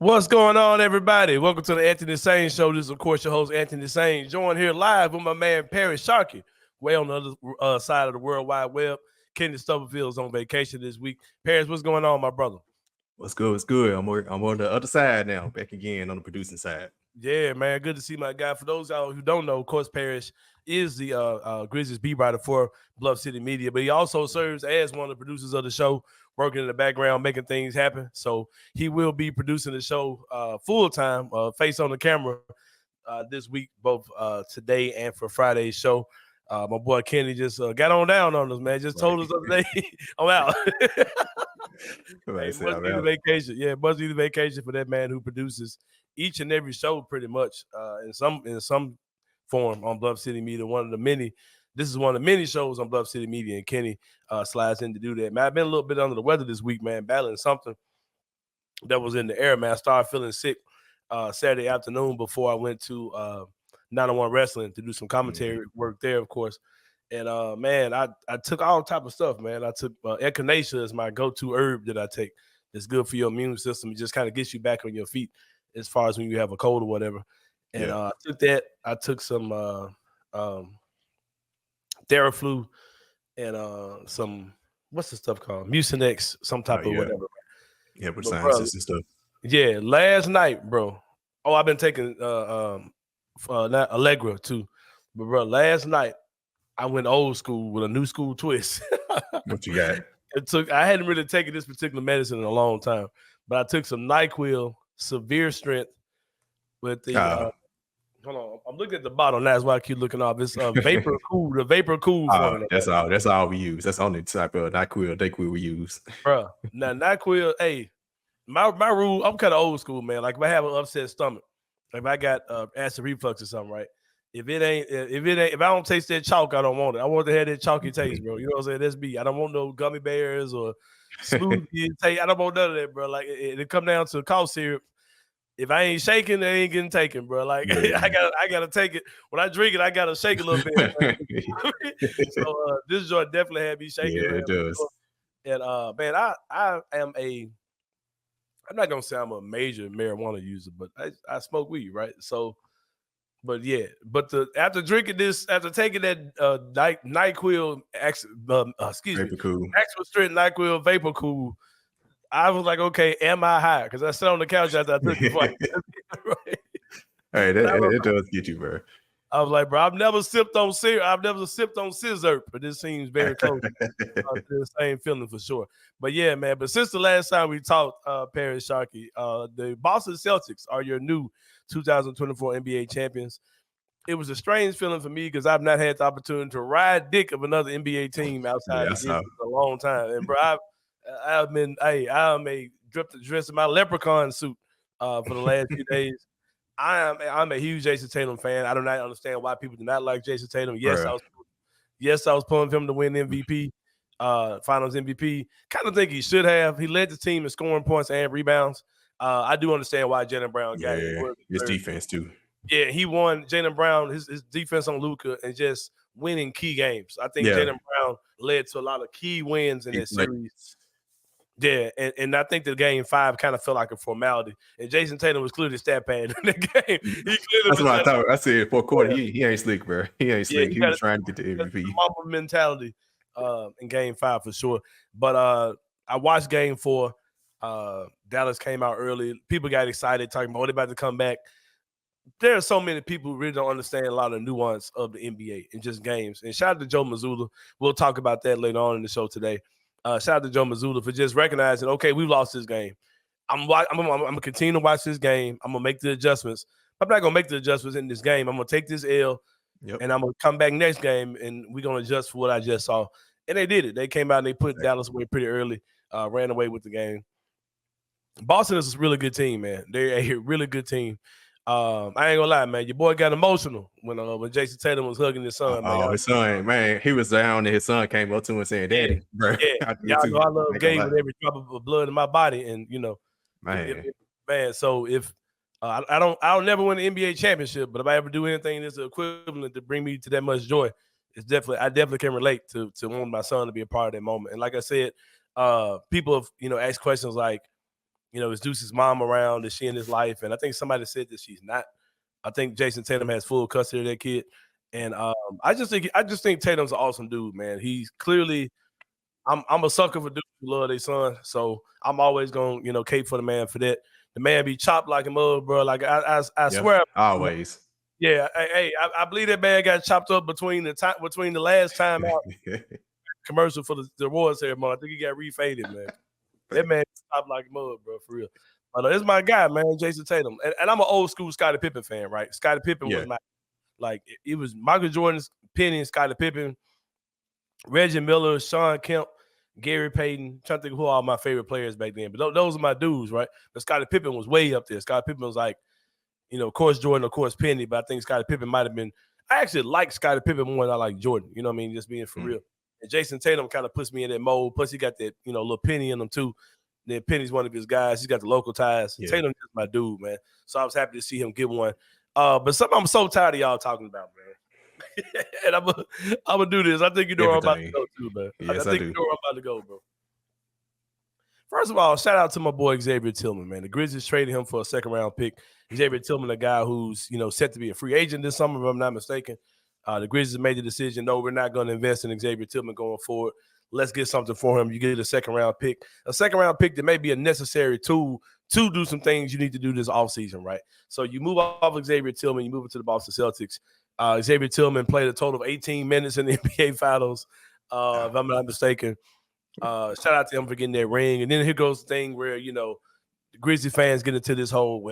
What's going on, everybody? Welcome to the Anthony Sain Show. This is, of course, your host, Anthony Sain, joined here live with my man, Perry Sharpe, way on the other side of the World Wide Web. Kenny Stubberfield's on vacation this week. Paris, what's going on, my brother? What's good? What's good? I'm on the other side now, back again on the producing side. Yeah, man, good to see my guy. For those out who don't know, of course, Parrish is the Grizzlies beat writer for Bluff City Media, but he also serves as one of the producers of the show, working in the background, making things happen. So he will be producing the show full time, face on the camera this week, both today and for Friday's show. My boy Kenny just got on down on us, man. Just told us the other day, I'm out. It must be the vacation. Yeah, it must be the vacation for that man who produces each and every show pretty much in some form on Bluff City Media. This is one of the many shows on Bluff City Media, and Kenny slides in to do that. Man, I've been a little bit under the weather this week, man, battling something that was in the air, man. I started feeling sick Saturday afternoon before I went to 901 Wrestling to do some commentary work there, of course. And man, I took all type of stuff, man. I took echinacea as my go-to herb that I take. It's good for your immune system. It just kind of gets you back on your feet as far as when you have a cold or whatever. And I took that. I took some Theraflu and some, what's the stuff called? Mucinex, some type of whatever. Yeah, with sciences and stuff. Yeah, last night, bro. Oh, I've been taking Allegra too. But bro, last night I went old school with a new school twist. What you got? I hadn't really taken this particular medicine in a long time, but I took some NyQuil Severe Strength with the hold on. I'm looking at the bottle now. That's why I keep looking off. It's Vapor Cool, the Vapor Cool formula. That's all we use. That's the only type of NyQuil we use. Bro, now NyQuil, hey, my rule, I'm kind of old school, man. Like if I have an upset stomach, like if I got acid reflux or something, right? If I don't taste that chalk, I don't want it. I want to have that chalky taste, bro. You know what I'm saying? That's me. I don't want no gummy bears or smoothie taste. I don't want none of that, bro. Like it come down to cough syrup. If I ain't shaking, it ain't getting taken, bro. Like I gotta take it. When I drink it, I gotta shake a little bit. So this joint definitely had me shaking. Yeah, it does. And man, I am I'm not gonna say I'm a major marijuana user, but I smoke weed, right? So, but yeah, after taking that NyQuil, Vapor Cool, extra strength NyQuil Vapor Cool, I was like, okay, am I high? Because I sat on the couch after I took it. Right? Hey, it does get you, bro. I was like, bro, I've never sipped on scissor, but this seems very close to the same feeling for sure. But yeah, man. But since the last time we talked, Perry Sharpe, the Boston Celtics are your new 2024 NBA champions. It was a strange feeling for me because I've not had the opportunity to ride dick of another NBA team outside of for a long time. And bro, I'm dressed in my leprechaun suit for the last few days. I'm a huge Jayson Tatum fan. I do not understand why people do not like Jayson Tatum. Yes, I was pulling for him to win MVP, Finals MVP. Kind of think he should have. He led the team in scoring points and rebounds. I do understand why Jaylen Brown got it. His defense too. Yeah, he won. Jaylen Brown, his defense on Luka and just winning key games. I think Jaylen Brown led to a lot of key wins in that series. Yeah, and I think the game 5 kind of felt like a formality. And Jayson Tatum was clearly stat pad in the game. That's what I thought. I said for a quarter, he ain't slick, bro. He ain't slick. He was trying to get the MVP. Mama mentality in game 5 for sure. But I watched game 4. Dallas came out early. People got excited talking about what they're about to come back. There are so many people who really don't understand a lot of nuance of the NBA and just games. And shout out to Joe Mazzulla. We'll talk about that later on in the show today. Shout out to Joe Mazzulla for just recognizing, okay, we've lost this game. I'm gonna continue to watch this game. I'm gonna make the adjustments. I'm not gonna make the adjustments in this game. I'm gonna take this L, and I'm gonna come back next game, and we're gonna adjust for what I just saw. And they did it. They came out and they put Dallas away pretty early, ran away with the game. Boston is a really good team, man. They're a really good team. I ain't gonna lie, man. Your boy got emotional when Jayson Tatum was hugging his son. Man. His son, man, he was down and his son came up to him and saying, "Daddy, bro." Yeah, y'all know I love game with every drop of blood in my body, and you know, man. So if I'll never win an NBA championship, but if I ever do anything that's equivalent to bring me to that much joy, I definitely can relate to wanting my son to be a part of that moment. And like I said, people have asked questions like, is Deuce's mom around? Is she in his life? And I think somebody said that she's not. I think Jayson Tatum has full custody of that kid. And I just think Tatum's an awesome dude, man. He's clearly I'm a sucker for dudes who love their son. So I'm always gonna, cape for the man for that. The man be chopped like a mug, bro. Like I swear. Always. Yeah, I believe that man got chopped up between the last time out commercial for the awards ceremony. I think he got refaded, man. That man chopped like a mug, bro, for real. But it's my guy, man, Jayson Tatum, and I'm an old school Scottie Pippen fan, right? Scottie Pippen was it was Michael Jordan's penny and Scottie Pippen, Reggie Miller, Sean Kemp, Gary Payton. I'm trying to think of who all my favorite players back then, but those are my dudes, right? But Scottie Pippen was way up there. Scottie Pippen was like, of course Jordan, of course Penny, but I think Scottie Pippen might have been. I actually like Scottie Pippen more than I like Jordan. You know what I mean? Just being for real. And Jayson Tatum kind of puts me in that mold. Plus he got that little Penny in him too. Then Penny's one of his guys. He's got the local ties. Yeah. Tatum's just my dude, man. So I was happy to see him get one. But something I'm so tired of y'all talking about, man. And I'm gonna do this. I think you know where I'm about to go too, man. Yes, I think you know where I'm about to go, bro. First of all, shout out to my boy Xavier Tillman, man. The Grizzlies traded him for a second-round pick. Xavier Tillman, a guy who's set to be a free agent this summer, if I'm not mistaken. The Grizzlies made the decision, no, we're not going to invest in Xavier Tillman going forward. Let's get something for him. You get a second-round pick. A second-round pick that may be a necessary tool to do some things you need to do this offseason, right? So you move off of Xavier Tillman, you move into the Boston Celtics. Xavier Tillman played a total of 18 minutes in the NBA Finals, if I'm not mistaken. Shout out to him for getting that ring. And then here goes the thing where, the Grizzlies fans get into this whole,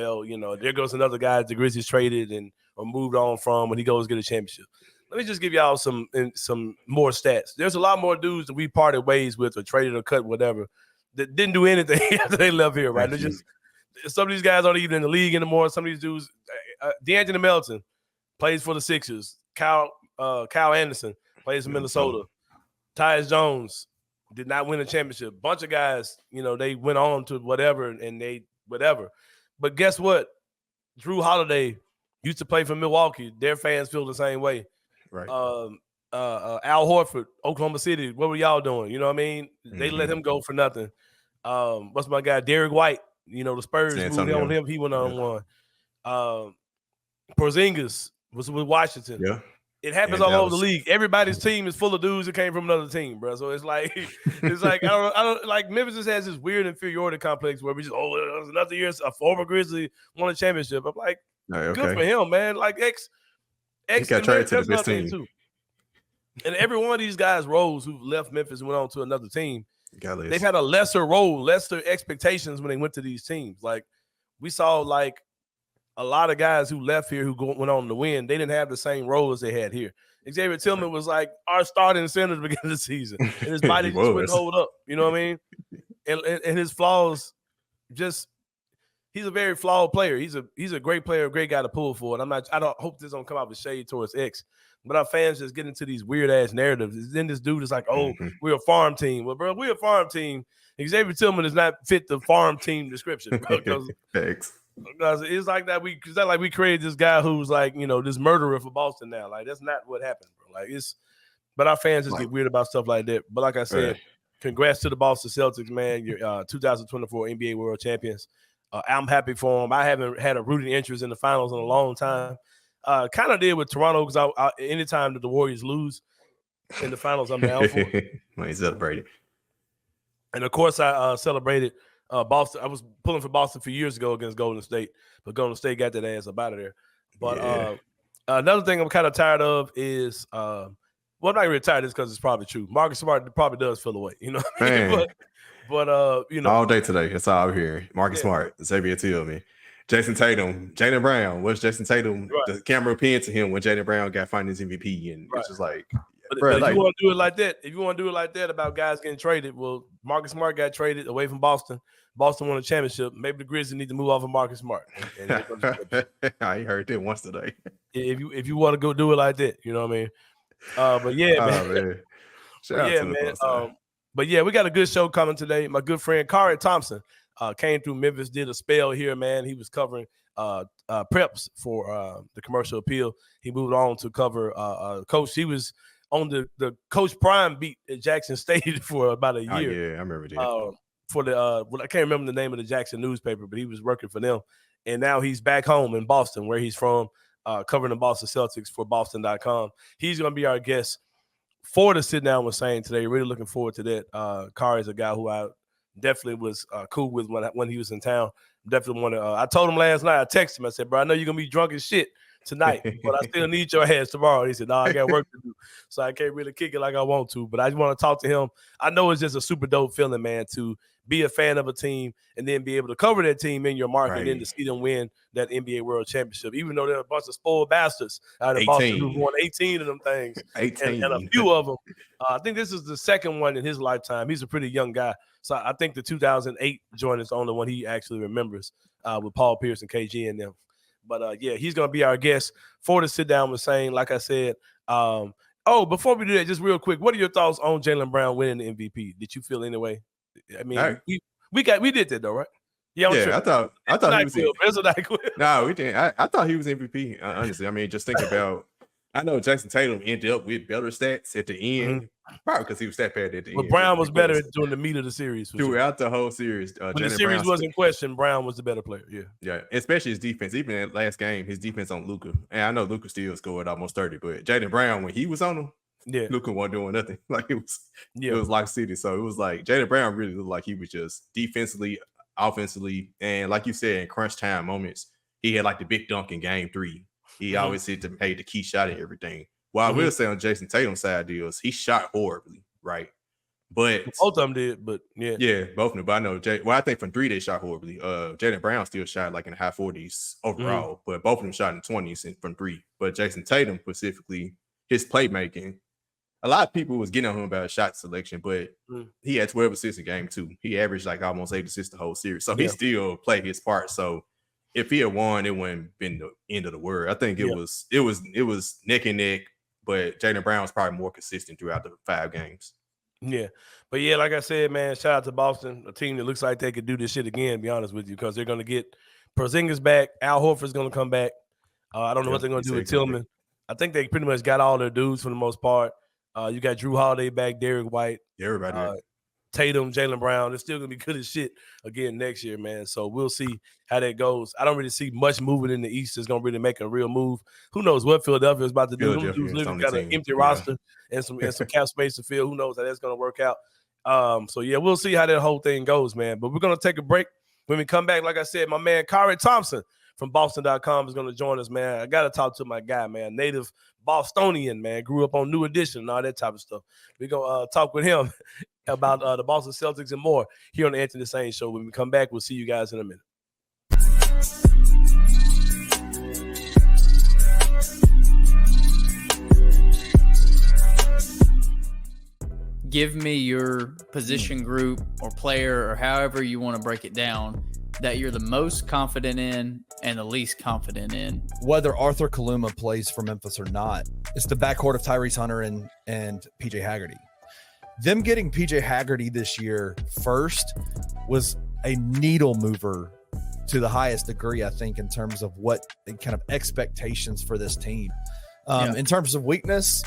there goes another guy that the Grizzlies traded or moved on from when he goes get a championship. Let me just give y'all some more stats. There's a lot more dudes that we parted ways with or traded or cut, whatever, that didn't do anything after they left here, right? They're just some of these guys aren't even in the league anymore. Some of these dudes, D'Angelo Melton plays for the Sixers. Kyle Anderson plays in Minnesota. Tyus Jones did not win a championship. Bunch of guys, they went on to whatever and they whatever. But guess what? Drew Holiday used to play for Milwaukee. Their fans feel the same way. Right. Al Horford, Oklahoma City. What were y'all doing? You know what I mean? They let him go for nothing. What's my guy? Derek White. The Spurs moved on him. He went on one. Porzingis was with Washington. Yeah. It happens all over the league. Everybody's team is full of dudes that came from another team, bro. So it's like I don't like Memphis just has this weird inferiority complex where we just it was another year a former Grizzly won a championship. I'm like, good for him, man. Like X got traded to the best team too. And every one of these guys rose who left Memphis and went on to another team. They've had a lesser role, lesser expectations when they went to these teams. Like we saw, like a lot of guys who left here who went on to win, they didn't have the same role as they had here. Xavier Tillman was like our starting center at the beginning of the season, and his body just wouldn't hold up. You know what I mean? And his flaws, he's a very flawed player. He's a great player, a great guy to pull for. And I don't hope this don't come out with shade towards X, but our fans just get into these weird ass narratives. Then this dude is like, we're a farm team. Well, bro, we're a farm team. Xavier Tillman does not fit the farm team description, bro, because it's like that we created this guy who's like, this murderer for Boston now. Like that's not what happened, bro. Like but our fans just get weird about stuff like that. But like I said, congrats to the Boston Celtics, man. You're 2024 NBA World Champions. I'm happy for them. I haven't had a rooting interest in the finals in a long time. Kind of did with Toronto because anytime that the Warriors lose in the finals, I'm down for it. When he celebrated. And of course, I celebrated Boston. I was pulling for Boston a few years ago against Golden State, but Golden State got that ass up out of there. But another thing I'm kind of tired of is, I'm not really tired of this because it's probably true. Marcus Smart probably does feel away, But all day today. That's all I'm hearing. Marcus Smart, Xavier Tillman, Jayson Tatum, Jaylen Brown. What's Jayson Tatum? Right. The camera pinned to him when Jaylen Brown got Finals MVP, and it's just like. But if you want to do it like that, about guys getting traded, well, Marcus Smart got traded away from Boston. Boston won a championship. Maybe the Grizzlies need to move off of Marcus Smart. I heard that once today. If you want to go do it like that, you know what I mean? But yeah, man. But yeah, we got a good show coming today. My good friend Khari Thompson came through Memphis, did a spell here, man. He was covering preps for the Commercial Appeal. He moved on to cover Coach. He was on the Coach Prime beat at Jackson State for about a year. Oh, yeah, I remember that. for the I can't remember the name of the Jackson newspaper, but he was working for them. And now he's back home in Boston, where he's from, covering the Boston Celtics for Boston.com. He's going to be our guest for the sit down with Sain today. Really looking forward to that. Khari is a guy who I definitely was cool with when he was in town. Definitely want to. I told him last night. I texted him. I said, "Bro, I know you're gonna be drunk as shit tonight, but I still need your ass tomorrow." He said, "No, I got work to do, so I can't really kick it like I want to." But I just want to talk to him. I know it's just a super dope feeling, man, to be a fan of a team and then be able to cover that team in your market and then to see them win that NBA World Championship, even though they're a bunch of spoiled bastards out of Boston who won 18 of them things. 18. And a few of them. I think this is the second one in his lifetime. He's a pretty young guy. So I think the 2008 joint is the only one he actually remembers with Paul Pierce and KG and them. But, yeah, he's going to be our guest for the sit down with Sain. Like I said, before we do that, just real quick, what are your thoughts on Jaylen Brown winning the MVP? Did you feel anyway? I mean, we did that though, right? Yeah, I thought he was. No, we didn't. I thought he was MVP. Honestly, I mean, just think about. I know Jayson Tatum ended up with better stats at the end, probably because he was stat pad at the end. But Brown was better during the meat of the series. Throughout the whole series. When the series was in question, Brown was the better player. Yeah, especially his defense. Even in that last game, his defense on Luka. And I know Luka still scored almost 30, but Jaylen Brown, when he was on him, Luka wasn't doing nothing. Like it was like City. So it was like Jaylen Brown really looked like he was just defensively, offensively, and like you said, in crunch time moments, he had like the big dunk in game 3. He always hit the key shot and everything. Well, I will say on Jayson Tatum's side deals, he shot horribly, right? But both of them did, but yeah, both of them. But I know I think from 3 they shot horribly. Jaylen Brown still shot like in the high 40s overall, but both of them shot in 20s from 3. But Jayson Tatum specifically, his playmaking, a lot of people was getting on him about shot selection, but he had 12 assists in game 2. He averaged like almost 8 assists the whole series, so he still played his part. So if he had won, it wouldn't have been the end of the world. I think it was neck and neck, but Jaylen Brown was probably more consistent throughout the 5 games. Yeah. But yeah, like I said, man, shout out to Boston, a team that looks like they could do this shit again, to be honest with you, because they're going to get Porzingis back. Al Horford's going to come back. I don't know what they're going to do with Tillman. I think they pretty much got all their dudes for the most part. You got Drew Holiday back, Derek White. Everybody. Tatum, Jaylen Brown. It's still going to be good as shit again next year, man. So we'll see how that goes. I don't really see much movement in the East that's going to really make a real move. Who knows what Philadelphia is about to do? Who's literally got an empty roster and some cap space to fill. Who knows how that's going to work out? So, yeah, we'll see how that whole thing goes, man. But we're going to take a break. When we come back, like I said, my man Khari Thompson from Boston.com is going to join us, man. I got to talk to my guy, man. Native Bostonian, man. Grew up on New Edition and all that type of stuff. We're going to talk with him about the Boston Celtics and more here on the Anthony Sain Show. When we come back, we'll see you guys in a minute. Give me your position group or player or however you want to break it down that you're the most confident in and the least confident in. Whether Arthur Kaluma plays for Memphis or not, it's the backcourt of Tyrese Hunter and PJ Haggerty. Them getting PJ Haggerty this year first was a needle mover to the highest degree, I think, in terms of what kind of expectations for this team. In terms of weakness,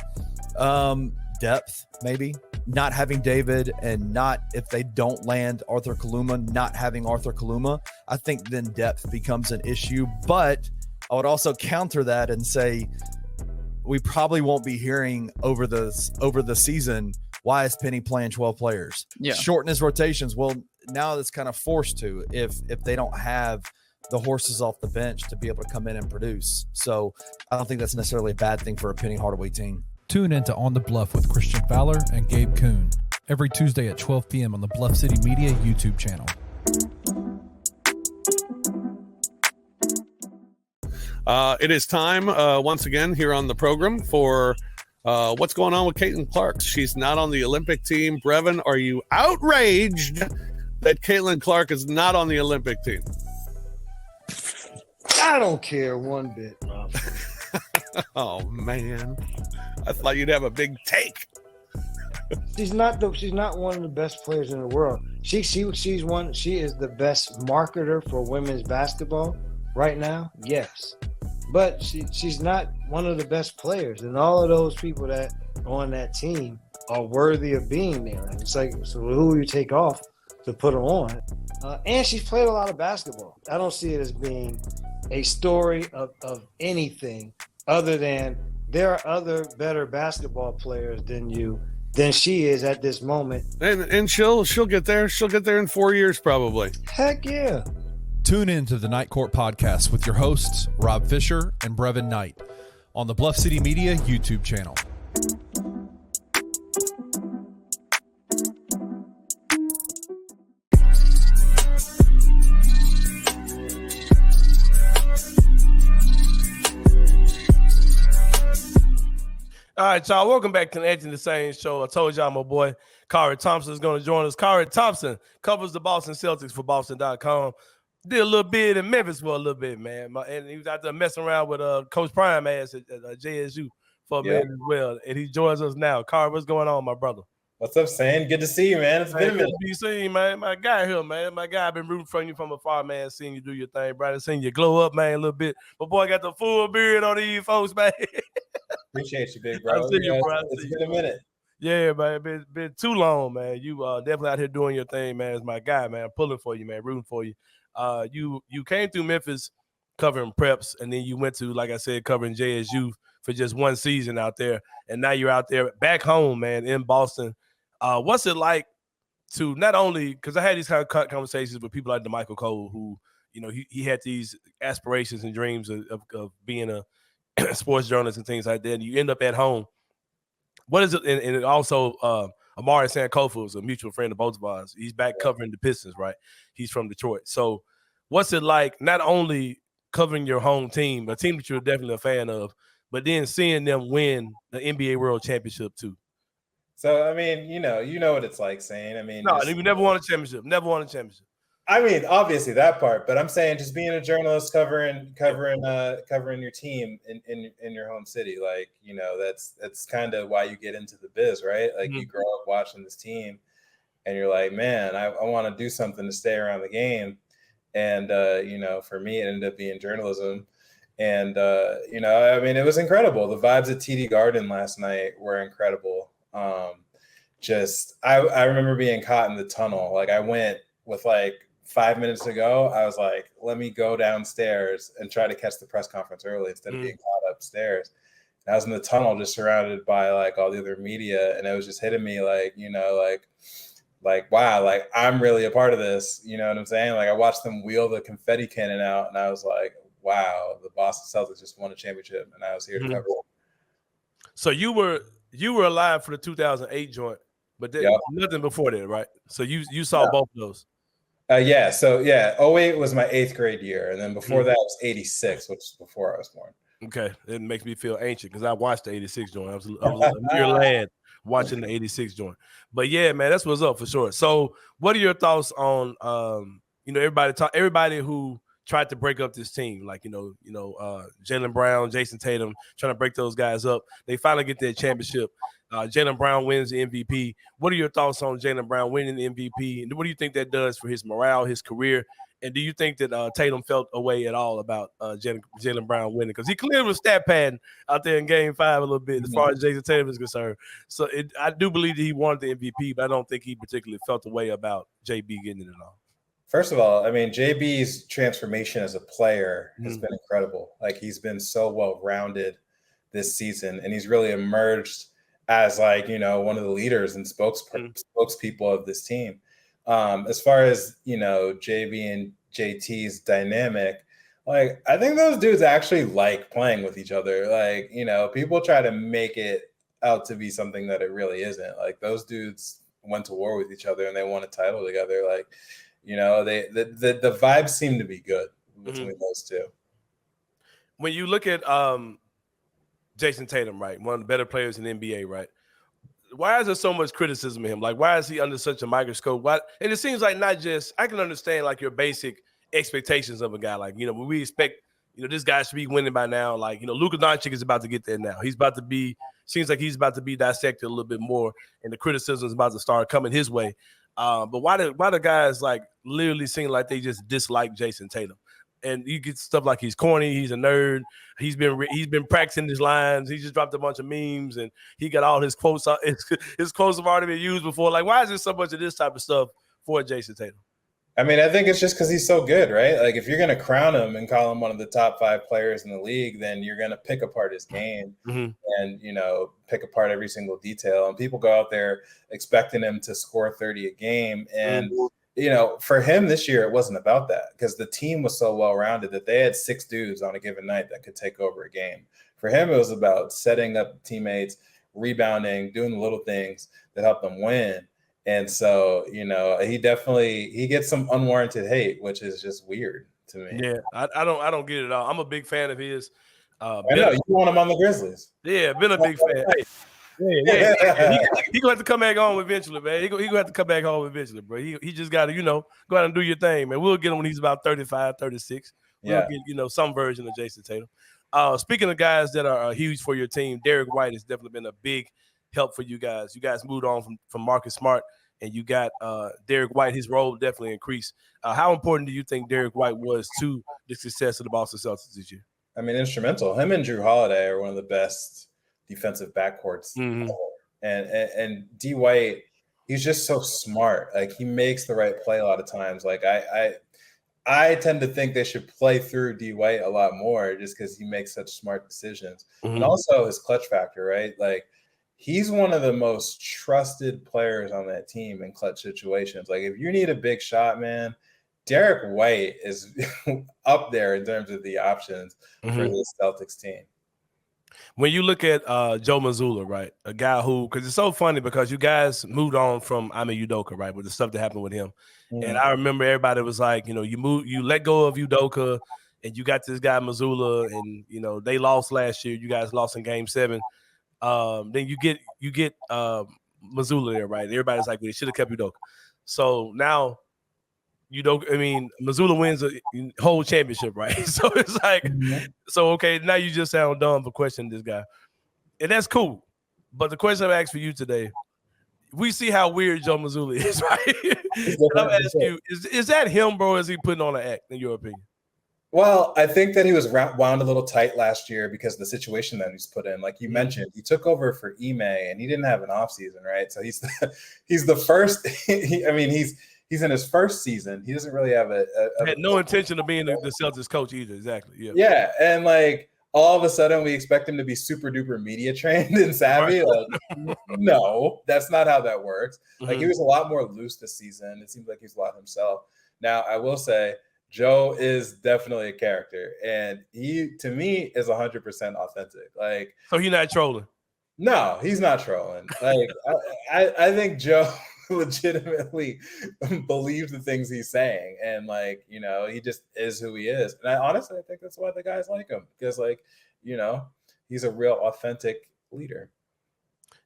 depth, maybe. Not having David and not, if they don't land Arthur Kaluma, not having Arthur Kaluma, I think then depth becomes an issue. But I would also counter that and say we probably won't be hearing over the season, why is Penny playing 12 players? Shorten his rotations. Well, now it's kind of forced to if they don't have the horses off the bench to be able to come in and produce. So I don't think that's necessarily a bad thing for a Penny Hardaway team. Tune in to On the Bluff with Christian Fowler and Gabe Kuhn every Tuesday at 12 p.m. on the Bluff City Media YouTube channel. It is time once again here on the program for what's going on with Caitlyn Clark. She's not on the Olympic team. Brevin, are you outraged that Caitlyn Clark is not on the Olympic team? I don't care one bit, Rob. Oh, man. I thought you'd have a big take. She's not one of the best players in the world. She is the best marketer for women's basketball right now. Yes. But she's not one of the best players, and all of those people that are on that team are worthy of being there. And it's like, so who will you take off to put her on. And she's played a lot of basketball. I don't see it as being a story of anything other than there are other better basketball players than she is at this moment. And she'll get there. She'll get there in 4 years probably. Heck yeah. Tune in to the Night Court podcast with your hosts, Rob Fisher and Brevin Knight, on the Bluff City Media YouTube channel. All right, y'all. Welcome back to the Edge of the Sain show. I told y'all my boy Khari Thompson is going to join us. Khari Thompson covers the Boston Celtics for Boston.com. Did a little bit in Memphis for a little bit, man. And he was out there messing around with Coach Prime ass at JSU for a minute as well. And he joins us now. Khari, what's going on, my brother? What's up, Sain? Good to see you, man. It's been a minute. Good to be seen, man. My guy here, man. My guy, I've been rooting for you from afar, man. Seeing you do your thing, brother. Seeing you glow up, man, a little bit. My boy got the full beard on these folks, man. Appreciate you, big bro. It's been a minute. Yeah, man. Been too long, man. You definitely out here doing your thing, man. As my guy, man. I'm pulling for you, man. Rooting for you. You came through Memphis covering preps, and then you went to, like I said, covering JSU for just one season out there, and now you're out there back home, man, in Boston. What's it like to not only, because I had these kind of conversations with people like DeMichael Cole, who, you know, he had these aspirations and dreams of being a sports journalist and things like that, and you end up at home. What is it? And also, Amari Sankofa is a mutual friend of both of us. He's back covering the Pistons, right? He's from Detroit. So what's it like not only covering your home team, a team that you're definitely a fan of, but then seeing them win the NBA World Championship too? So, I mean, you know what it's like, Sain. I mean, no, you never won a championship. Never won a championship. I mean, obviously that part, but I'm saying just being a journalist covering your team in your home city, like, you know, that's kind of why you get into the biz, right? Like you grow up watching this team, and you're like, man, I want to do something to stay around the game, and you know, for me, it ended up being journalism, and you know, I mean, it was incredible. The vibes at TD Garden last night were incredible. I remember being caught in the tunnel. Like I went with like 5 minutes to go. I was like, let me go downstairs and try to catch the press conference early instead of being caught upstairs. And I was in the tunnel just surrounded by like all the other media, and it was just hitting me like, you know, like wow, like I'm really a part of this. You know what I'm saying? Like I watched them wheel the confetti cannon out, and I was like, wow, the Boston Celtics just won a championship, and I was here to cover it. So you were alive for the 2008 joint, but nothing before that, right? So you saw both of those. Yeah. So yeah, 08 was my 8th grade year, and then before that was 86, which is before I was born. Okay, it makes me feel ancient because I watched the 86 joint. I was a mere lad watching the 86 joint. But yeah, man, that's what's up for sure. So what are your thoughts on you know, everybody who tried to break up this team, like, you know, Jaylen Brown, Jayson Tatum, trying to break those guys up. They finally get their championship. Jaylen Brown wins the MVP. What are your thoughts on Jaylen Brown winning the MVP? And what do you think that does for his morale, his career? And do you think that Tatum felt a way at all about Jaylen Brown winning? Because he clearly was stat padding out there in Game 5 a little bit as far as Jayson Tatum is concerned. So I do believe that he wanted the MVP, but I don't think he particularly felt a way about JB getting it at all. First of all, I mean, JB's transformation as a player has been incredible. Like he's been so well-rounded this season, and he's really emerged as like, you know, one of the leaders and spokespeople of this team. As far as, you know, JB and JT's dynamic, like I think those dudes actually like playing with each other. Like, you know, people try to make it out to be something that it really isn't. Like those dudes went to war with each other and they won a title together. Like, you know, the vibes seem to be good between those two. When you look at Jayson Tatum, right, one of the better players in the NBA, right, why is there so much criticism of him? Like, why is he under such a microscope? Why? And it seems like not just – I can understand, like, your basic expectations of a guy. Like, you know, when we expect, you know, this guy should be winning by now. Like, you know, Luka Doncic is about to get there now. He's about to be – seems like he's about to be dissected a little bit more, and the criticism is about to start coming his way. But why do guys like literally seem like they just dislike Jayson Tatum? And you get stuff like he's corny, he's a nerd, he's been practicing his lines, he just dropped a bunch of memes, and he got all his quotes. His quotes have already been used before. Like, why is there so much of this type of stuff for Jayson Tatum? I mean, I think it's just because he's so good, right? Like, if you're going to crown him and call him one of the top 5 players in the league, then you're going to pick apart his game and, pick apart every single detail. And people go out there expecting him to score 30 a game. And, for him this year, it wasn't about that because the team was so well-rounded that they had 6 dudes on a given night that could take over a game. For him, it was about setting up teammates, rebounding, doing the little things that help them win. And so, he gets some unwarranted hate, which is just weird to me. Yeah, I don't get it at all. I'm a big fan of his. I know you want him on the Grizzlies. Yeah, been a big fan. Yeah. He gonna have to come back home eventually, man. He gonna have to come back home eventually, bro. He just got to, go out and do your thing, man. We'll get him when he's about 35, 36. We'll get, some version of Jayson Tatum. Speaking of guys that are huge for your team, Derek White has definitely been a big help for you guys. You guys moved on from Marcus Smart, and you got Derek White. His role definitely increased. How important do you think Derek White was to the success of the Boston Celtics this year? I mean, instrumental. Him and Drew Holiday are one of the best defensive backcourts. And D White, he's just so smart. Like, he makes the right play a lot of times. Like, I tend to think they should play through D White a lot more just because he makes such smart decisions. And also his clutch factor, right? Like, he's one of the most trusted players on that team in clutch situations. Like, if you need a big shot, man, Derek White is up there in terms of the options for this Celtics team. When you look at Joe Mazzulla, right, a guy who, because it's so funny because you guys moved on from Ime Udoka, right, with the stuff that happened with him. And I remember everybody was like, you let go of Udoka and you got this guy Mazzulla, and, they lost last year. You guys lost in Game 7. Then you get Mazzulla there, right? Everybody's like, well, they should have kept Udoka. So now Mazzulla wins a whole championship, right? So it's like, so okay, now you just sound dumb for questioning this guy. And that's cool. But the question I've asked for you today, we see how weird Joe Mazzulla is, right? I'm asking you, is that him, bro, or is he putting on an act, in your opinion? Well, I think that he was wound a little tight last year because of the situation that he's put in. Like you mentioned, he took over for Ime, and he didn't have an offseason, right? So he's the first. He's in his first season. He doesn't really have had no intention of being the Celtics coach either. Exactly. Yeah. Yeah, and like all of a sudden we expect him to be super duper media trained and savvy. Like, no, that's not how that works. Like, he was a lot more loose this season. It seems like he's a lot himself. Now, I will say, Joe is definitely a character, and he, to me, is 100% authentic. Like, so he's not trolling. No, he's not trolling. Like, I think Joe legitimately believes the things he's saying, and he just is who he is. And I think that's why the guys like him, because he's a real authentic leader.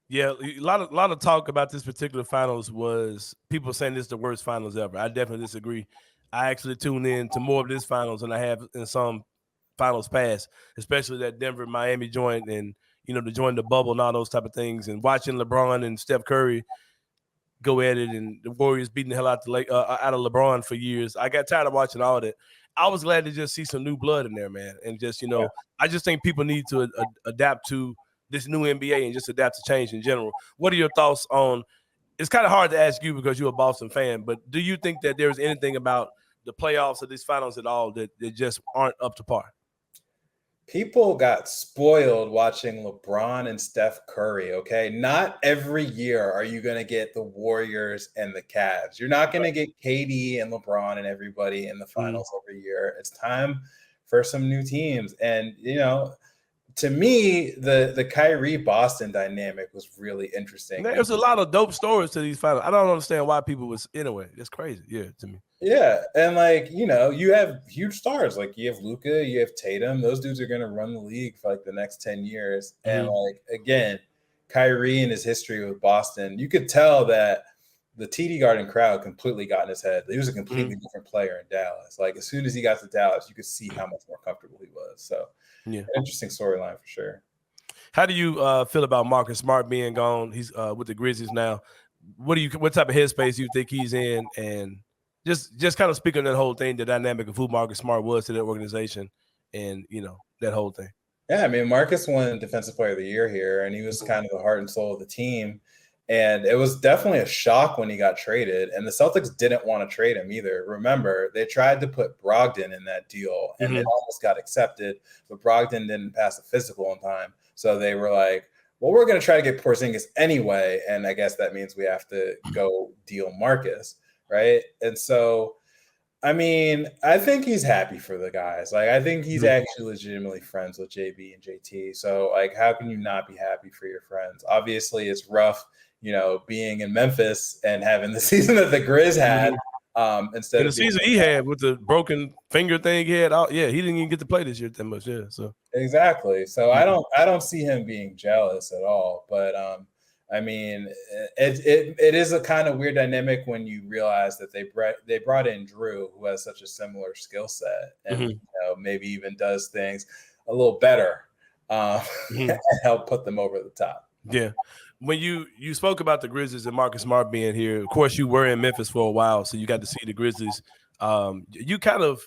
Yeah, a lot of talk about this particular finals was people saying this is the worst finals ever. I definitely disagree. I actually tuned in to more of this finals than I have in some finals past, especially that Denver-Miami joint and, to join the bubble and all those type of things, and watching LeBron and Steph Curry go at it and the Warriors beating the hell out of LeBron for years. I got tired of watching all that. I was glad to just see some new blood in there, man. And just, I just think people need to adapt to this new NBA and just adapt to change in general. What are your thoughts on – it's kind of hard to ask you because you're a Boston fan, but do you think that there's anything about the playoffs or these finals at all that just aren't up to par? People got spoiled watching LeBron and Steph Curry, okay? Not every year are you going to get the Warriors and the Cavs. You're not going to get KD and LeBron and everybody in the finals every year. It's time for some new teams. And, to me, the Kyrie Boston dynamic was really interesting. There's a lot of dope stories to these finals. I don't understand why people was anyway. It's crazy, yeah, to me. Yeah, and you have huge stars. Like, you have Luka, you have Tatum. Those dudes are going to run the league for the next 10 years. And again, Kyrie and his history with Boston, you could tell that the TD Garden crowd completely got in his head. He was a completely different player in Dallas. Like, as soon as he got to Dallas, you could see how much more comfortable he was. So, yeah, interesting storyline for sure. How do you feel about Marcus Smart being gone? He's with the Grizzlies now. What type of headspace do you think he's in? And just kind of speak on that whole thing, the dynamic of who Marcus Smart was to that organization, and that whole thing. Yeah, I mean, Marcus won Defensive Player of the Year here, and he was kind of the heart and soul of the team. And it was definitely a shock when he got traded. And the Celtics didn't want to trade him either. Remember, they tried to put Brogdon in that deal, and it almost got accepted, but Brogdon didn't pass the physical in time. So they were like, well, we're going to try to get Porzingis anyway. And I guess that means we have to go deal Marcus, right? And so, I mean, I think he's happy for the guys. Like, I think he's actually legitimately friends with JB and JT. So, like, how can you not be happy for your friends? Obviously, it's rough, you know, being in Memphis and having the season that the Grizz had. Instead of the season he had with the broken finger thing he had out, he didn't even get to play this year that much. So exactly. So I don't see him being jealous at all. But I mean, it is a kind of weird dynamic when you realize that they brought in Drew, who has such a similar skill set, and you know, maybe even does things a little better and help put them over the top. Yeah. When you spoke about the Grizzlies and Marcus Smart being here, of course you were in Memphis for a while, so you got to see the Grizzlies. You kind of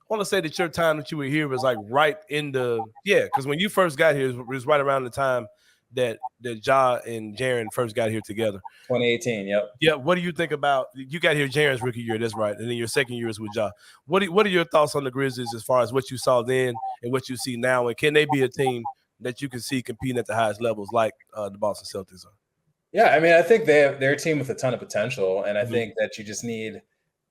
want to say that your time that you were here was like right in the because when you first got here, it was right around the time that Ja and Jaren first got here together. 2018, yep. Yeah. What do you think about you got here Jaren's rookie year? That's right, and then your second year is with Ja. What are your thoughts on the Grizzlies as far as what you saw then and what you see now, and can they be a team that you can see competing at the highest levels like the Boston Celtics are? Yeah, I mean, I think they're a team with a ton of potential, and I think that you just need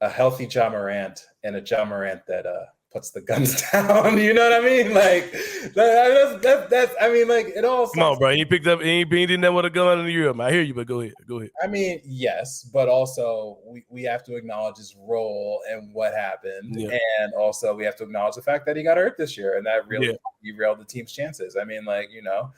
a healthy Ja Morant and a Ja Morant that puts the guns down. You know what I mean? Like that's I mean, like it all. Come on, bro. He didn't know what a gun in the Europe. I hear you, but go ahead. I mean, yes, but also we have to acknowledge his role and what happened, and also we have to acknowledge the fact that he got hurt this year, and that really derailed the team's chances. I mean, like, you know,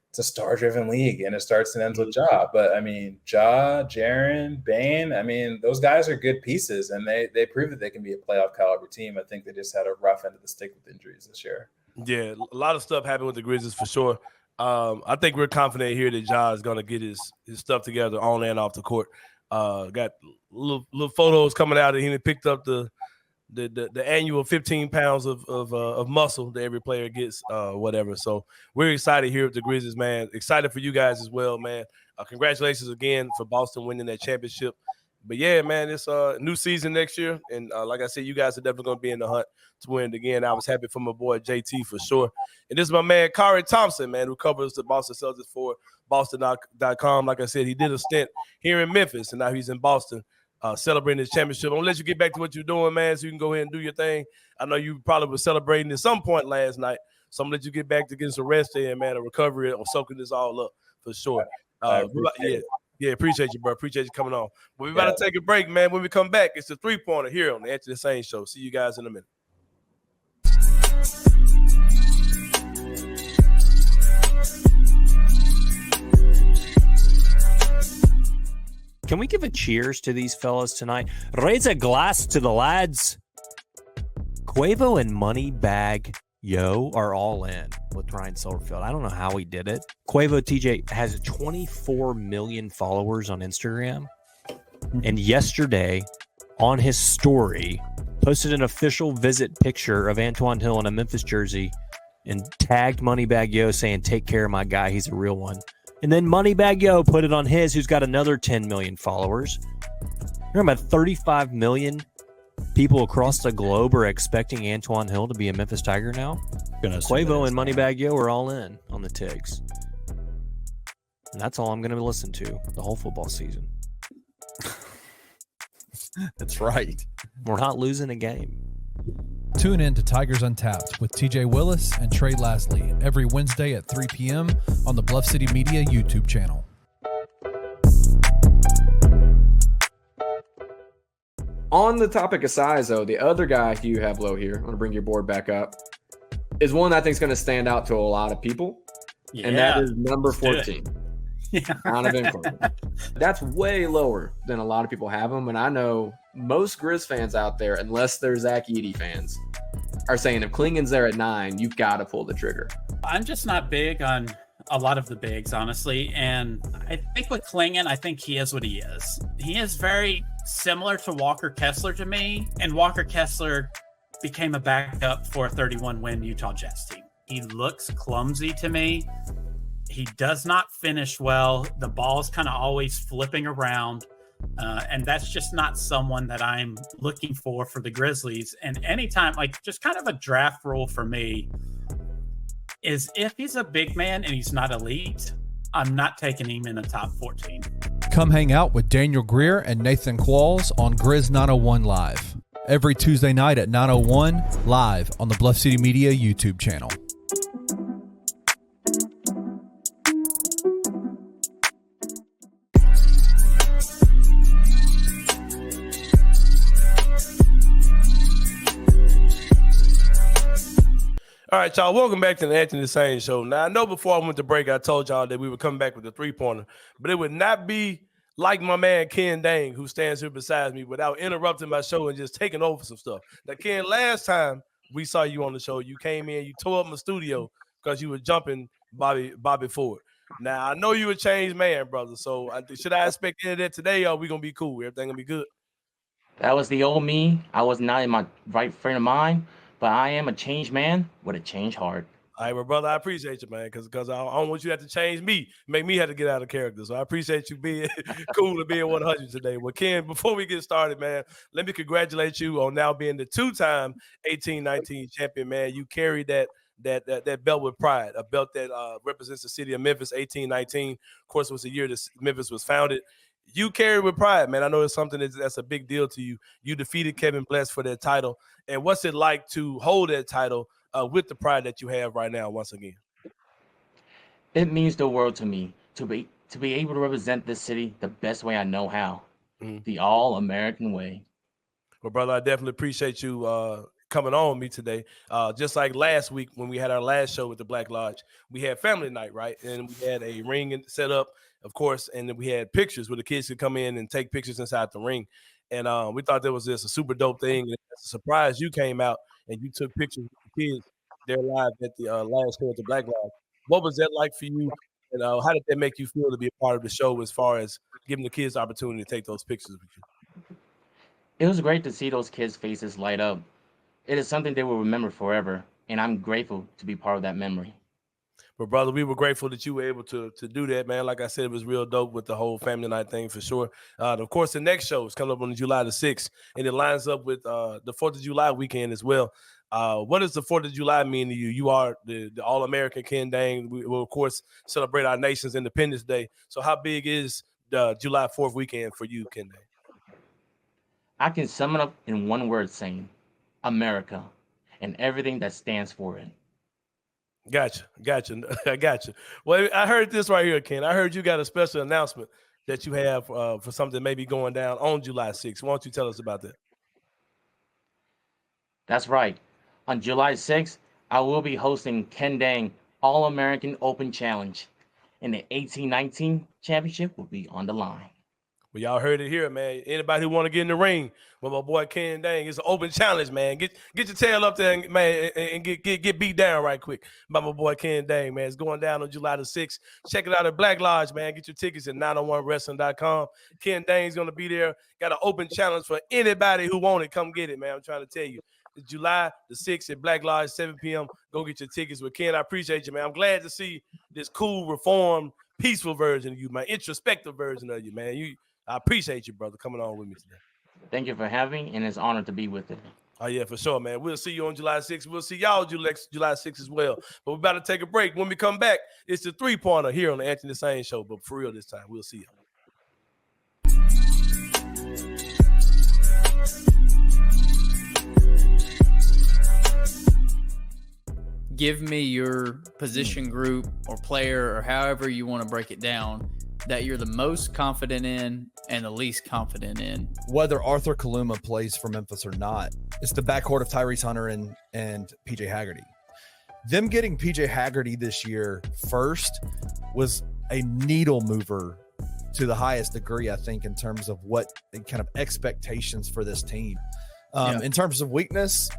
it's a star-driven league, and it starts and ends with Ja. But I mean, Ja, Jaren, Bane, I mean, those guys are good pieces, and they prove that they can be a playoff caliber team. I think they just had a rough end of the stick with injuries this year. Yeah, a lot of stuff happened with the Grizzlies for sure. I think we're confident here that Ja is going to get his stuff together on and off the court. Got little photos coming out of him. He picked up the annual 15 pounds of muscle that every player gets, whatever. So we're excited here with the Grizzlies, man. Excited for you guys as well, man. Congratulations again for Boston winning that championship. But yeah, man, it's a new season next year. And like I said, you guys are definitely going to be in the hunt to win it again. I was happy for my boy JT for sure. And this is my man, Khari Thompson, man, who covers the Boston Celtics for Boston.com. Like I said, he did a stint here in Memphis, and now he's in Boston. Celebrating his championship. I'm gonna let you get back to what you're doing, man, so you can go ahead and do your thing. I know you probably were celebrating at some point last night, so I'm gonna let you get back to getting some rest in, man, a recovery or soaking this all up for sure. Appreciate you, bro. Appreciate you coming on. But we're about to take a break, man. When we come back, it's the 3-pointer here on the Anthony Sain Show. See you guys in a minute. Can we give a cheers to these fellas tonight? Raise a glass to the lads. Quavo and Moneybag Yo are all in with Ryan Silverfield. I don't know how he did it. Quavo TJ has 24 million followers on Instagram. And yesterday on his story, posted an official visit picture of Antoine Hill in a Memphis jersey and tagged Moneybag Yo saying, "Take care of my guy. He's a real one." And then Moneybag Yo put it on his, who's got another 10 million followers. Remember, about 35 million people across the globe are expecting Antoine Hill to be a Memphis Tiger now. Quavo and Moneybag Yo are all in on the Tigs. And that's all I'm going to listen to the whole football season. That's right. We're not losing a game. Tune in to Tigers Untapped with TJ Willis and Trey Lasley every Wednesday at 3 p.m. on the Bluff City Media YouTube channel. On the topic of size, though, the other guy you have low here, I'm going to bring your board back up, is one I think is going to stand out to a lot of people, and that is number 14. Donovan Clark. That's way lower than a lot of people have him, and I know most Grizz fans out there, unless they're Zach Edey fans, are saying if Klingen's there at 9, you've got to pull the trigger. I'm just not big on a lot of the bigs, honestly, and I think with Klingen, I think he is what he is. He is very similar to Walker Kessler to me, and Walker Kessler became a backup for a 31-win Utah Jazz team. He looks clumsy to me. He does not finish well. The ball's kind of always flipping around. And that's just not someone that I'm looking for the Grizzlies. And anytime, like, just kind of a draft rule for me is if he's a big man and he's not elite, I'm not taking him in the top 14. Come hang out with Daniel Greer and Nathan Qualls on Grizz 901 Live. Every Tuesday night at 901 live on the Bluff City Media YouTube channel. All right, y'all, welcome back to the Anthony Sain Show. Now, I know before I went to break, I told y'all that we would come back with a three-pointer, but it would not be like my man Ken Dang, who stands here beside me, without interrupting my show and just taking over some stuff. Now, Ken, last time we saw you on the show, you came in, you tore up my studio because you were jumping Bobby Ford. Now, I know you a changed man, brother, so should I expect any of that today, or are we going to be cool? Everything going to be good? That was the old me. I was not in my right frame of mind. But I am a changed man with a changed heart. All right, well, brother, I appreciate you, man, because I don't want you to have to change me, make me have to get out of character. So I appreciate you being cool and being 100 today. Well, Ken, before we get started, man, let me congratulate you on now being the two-time 18-19 champion, man. You carried that belt with pride, a belt that represents the city of Memphis. 18-19, of course, was the year that Memphis was founded. You carry with pride, man. I know it's something that's a big deal to you. You defeated Kevin Bless for that title. And what's it like to hold that title with the pride that you have right now once again? It means the world to me to be able to represent this city the best way I know how, the all-American way. Well, brother, I definitely appreciate you coming on with me today. Just like last week when we had our last show with the Black Lodge, we had family night, right? And we had a ring set up, of course, and then we had pictures where the kids could come in and take pictures inside the ring. And we thought that was just a super dope thing. And it's a surprise you came out and you took pictures with the kids there live at the last show at the Black Lodge. What was that like for you? And how did that make you feel to be a part of the show as far as giving the kids the opportunity to take those pictures with you? It was great to see those kids' faces light up. It is something they will remember forever, and I'm grateful to be part of that memory. But, brother, we were grateful that you were able to do that, man. Like I said, it was real dope with the whole family night thing for sure. Of course, the next show is coming up on July the 6th, and it lines up with the 4th of July weekend as well. What does the 4th of July mean to you? You are the All-American Ken Dang. We will, of course, celebrate our nation's Independence Day. So how big is the July 4th weekend for you, Ken Dang? I can sum it up in one word, Sain: America, and everything that stands for it. Gotcha. I got you. Well, I heard this right here, Ken. I heard you got a special announcement that you have for something maybe going down on July 6th. Why don't you tell us about that? That's right. On July 6th, I will be hosting Ken Dang All-American Open Challenge, and the 18-19 championship will be on the line. Well, y'all heard it here, man. Anybody who want to get in the ring with my boy Ken Dang, it's an open challenge, man. Get your tail up there, and get beat down right quick by my boy Ken Dang, man. It's going down on July the 6th. Check it out at Black Lodge, man. Get your tickets at 901wrestling.com. Ken Dang's going to be there. Got an open challenge for anybody who want it. Come get it, man. I'm trying to tell you. It's July the 6th at Black Lodge, 7 p.m. Go get your tickets with Ken. I appreciate you, man. I'm glad to see this cool, reformed, peaceful version of you, man. Introspective version of you, man. I appreciate you, brother, coming on with me today. Thank you for having me, and it's an honor to be with it. Oh, yeah, for sure, man. We'll see you on July 6th. We'll see y'all July 6th as well. But we're about to take a break. When we come back, it's the three-pointer here on the Anthony Sain Show. But for real this time, we'll see y'all. Give me your position group or player or however you want to break it down that you're the most confident in and the least confident in. Whether Arthur Kaluma plays for Memphis or not, it's the backcourt of Tyrese Hunter and PJ Haggerty. Them getting PJ Haggerty this year first was a needle mover to the highest degree, I think, in terms of what kind of expectations for this team. In terms of weakness,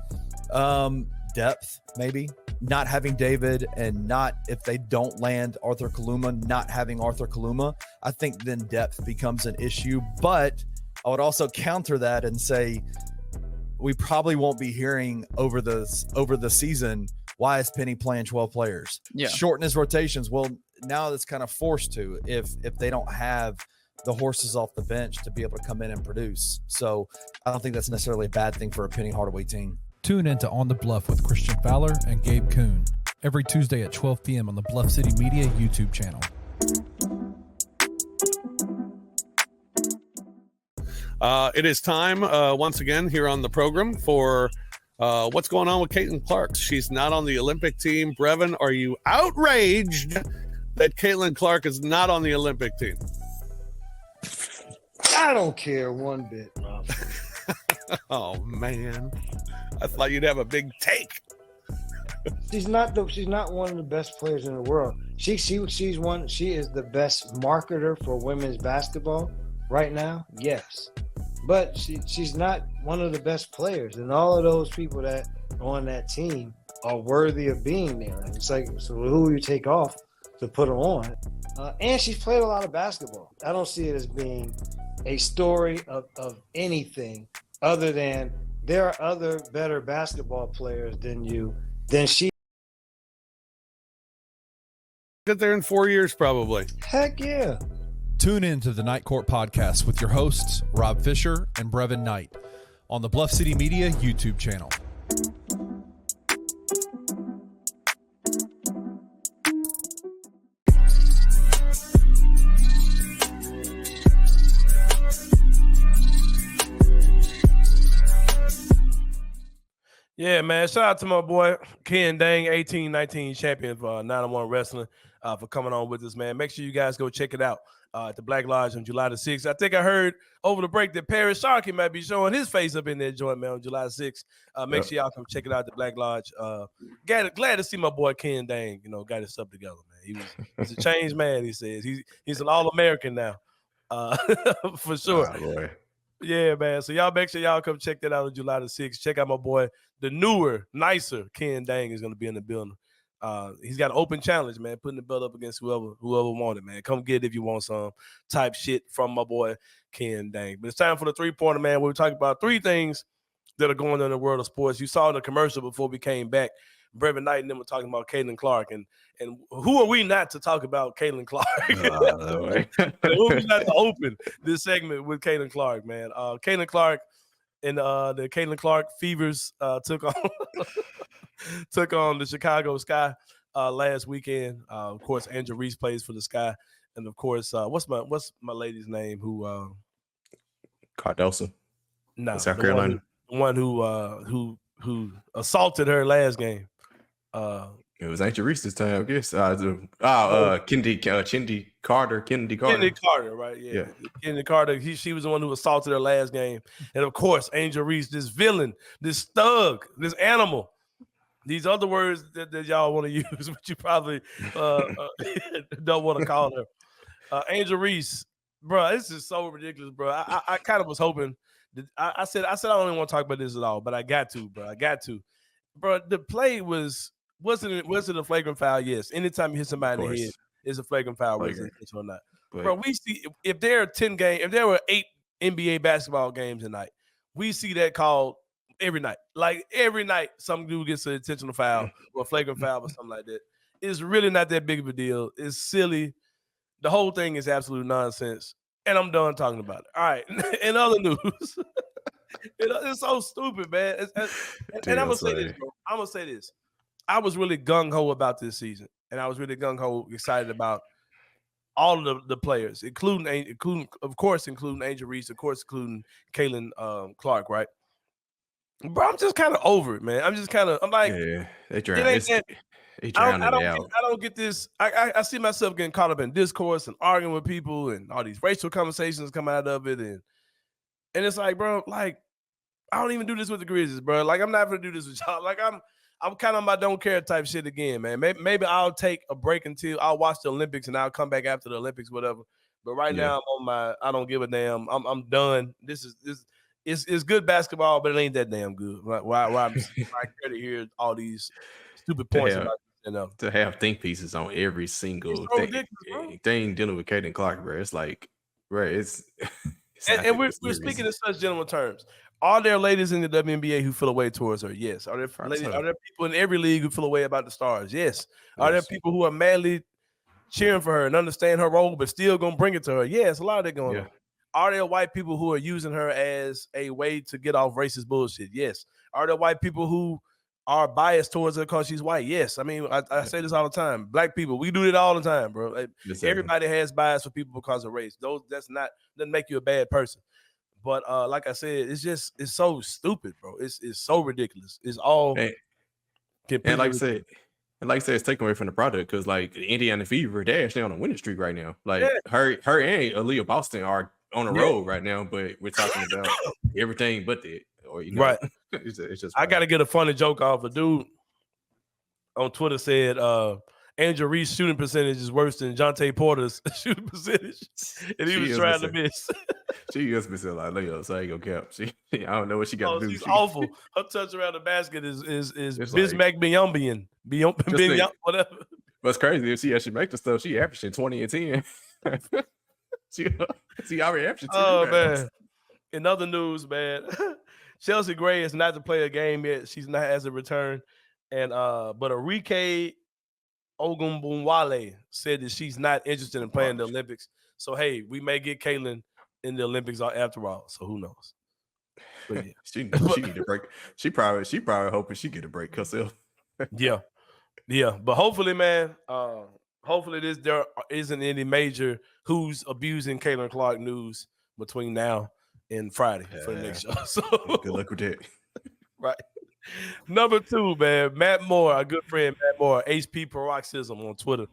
depth, maybe not having David, and not, if they don't land Arthur Kaluma, not having Arthur Kaluma, I think then depth becomes an issue. But I would also counter that and say we probably won't be hearing over the season, why is Penny playing 12 players? Shorten his rotations. Well, now it's kind of forced to if they don't have the horses off the bench to be able to come in and produce. So I don't think that's necessarily a bad thing for a Penny Hardaway team. Tune in to On the Bluff with Christian Fowler and Gabe Kuhn every Tuesday at 12 p.m. on the Bluff City Media YouTube channel. It is time once again here on the program for what's going on with Caitlyn Clark. She's not on the Olympic team. Brevin, are you outraged that Caitlyn Clark is not on the Olympic team? I don't care one bit, bro. Oh man, I thought you'd have a big take. She's not one of the best players in the world. She is the best marketer for women's basketball right now. Yes. But she's not one of the best players, and all of those people that are on that team are worthy of being there. It's like, so who will you take off to put her on? And she's played a lot of basketball. I don't see it as being a story of anything other than there are other better basketball players than she. Get there in 4 years, probably. Heck yeah. Tune in to the Night Court podcast with your hosts, Rob Fisher and Brevin Knight, on the Bluff City Media YouTube channel. Yeah, man. Shout out to my boy Ken Dang, 18-19 champion for 9-1 Wrestling, for coming on with us, man. Make sure you guys go check it out at the Black Lodge on July the 6th. I think I heard over the break that Sharpe might be showing his face up in that joint, man, on July 6th. Make sure y'all come check it out at the Black Lodge. Glad to see my boy Ken Dang, got his stuff together, man. He's a changed man, he says. He's an All-American now, for sure. Oh, boy. Yeah, man. So y'all make sure y'all come check that out on July the 6th. Check out my boy, the newer, nicer Ken Dang is going to be in the building. He's got an open challenge, man, putting the belt up against whoever wanted, man. Come get it if you want some type shit from my boy Ken Dang. But it's time for the three-pointer, man. We're talking about three things that are going on in the world of sports. You saw the commercial before we came back. Brevin Knight and them were talking about Caitlyn Clark. And who are we not to talk about Caitlyn Clark? Who are we not to open this segment with Caitlyn Clark, man? Caitlyn Clark and the Caitlyn Clark Fevers took on the Chicago Sky last weekend. Of course, Angel Reese plays for the Sky. And, of course, what's my lady's name who Cardoso. No, South Carolina. The one who assaulted her last game. It was Angel Reese this time, I guess. Kennedy Carter, right? Yeah. Kennedy Carter. She was the one who assaulted her last game. And of course, Angel Reese, this villain, this thug, this animal. These other words that y'all want to use, but you probably don't want to call her. Angel Reese, bro, this is so ridiculous, bro. I kind of was hoping that I said I don't even want to talk about this at all, but I got to, bro. Bro, the play wasn't it a flagrant foul? Yes. Anytime you hit somebody in the head, it's a flagrant foul, whether it's intentional or not. Bro, we see if there were 8 NBA basketball games tonight, we see that called every night. Like every night, some dude gets an intentional foul or a flagrant foul or something like that. It's really not that big of a deal. It's silly. The whole thing is absolute nonsense. And I'm done talking about it. All right. In other news, it's so stupid, man. And I'm gonna say this, bro. I'm gonna say this. I was really gung-ho about this season, and I was really gung-ho excited about all of the players, including Angel Reese, of course, including Caitlyn Clark, right? Bro, I'm just kind of over it, man. I'm like, yeah, they drowned. I don't get this. I see myself getting caught up in discourse and arguing with people and all these racial conversations come out of it, and it's like, bro, like I don't even do this with the Grizzlies, bro. Like I'm not gonna do this with y'all. Like I'm kind of my don't care type shit again, man. Maybe I'll take a break until I'll watch the Olympics and I'll come back after the Olympics, whatever. But right now I'm on my I don't give a damn. I'm done. This is good basketball, but it ain't that damn good. Why I care to hear all these stupid points about to have think pieces on every single thing dealing with Caitlyn Clark, bro. It's like, bro, it's and we're speaking in such general terms. Are there ladies in the WNBA who feel a way towards her? Yes. Are there people in every league who feel a way about the stars? Yes. Are there people who are madly cheering for her and understand her role, but still gonna bring it to her. Yeah, it's a lot of that going Yeah. on. Are there white people who are using her as a way to get off racist bullshit? Yes. Are there white people who are biased towards her because she's white? Yes. I mean, I say this all the time. Black people, we do it all the time, bro. Like, everybody has bias for people because of race. Doesn't make you a bad person. But like I said, it's so stupid, bro. It's so ridiculous. It's all and like I said, it's taken away from the product because like Indiana Fever, they're actually on a winning streak right now. Like her and Aaliyah Boston are on the road right now, but we're talking about everything but that. Or right. it's just I gotta get a funny joke off. A dude on Twitter said Angel Reese's shooting percentage is worse than Jonte Porter's shooting percentage. And he was trying to miss. She is missing a lot of layups, so I ain't gonna cap. I don't know what she got to do. She's awful. Her touch around the basket is Bismack Biyombian. Whatever. What's crazy if she actually make the stuff, she averaging 20 and 10. she already averaging 10. Oh man. In other news, man, Chelsea Gray is not to play a game yet. She's not as a return. And but Arike Ogunbunwale said that she's not interested in playing the Olympics. So hey, we may get Caitlyn in the Olympics after all. So who knows? But yeah. she need a break. She probably hoping she get a break herself. Yeah. But hopefully, man, hopefully there isn't any major who's abusing Caitlyn Clark news between now and Friday for the next show. So good luck with that. Right. Number 2, man, Matt Moore, our good friend Matt Moore, HP Paroxysm on Twitter,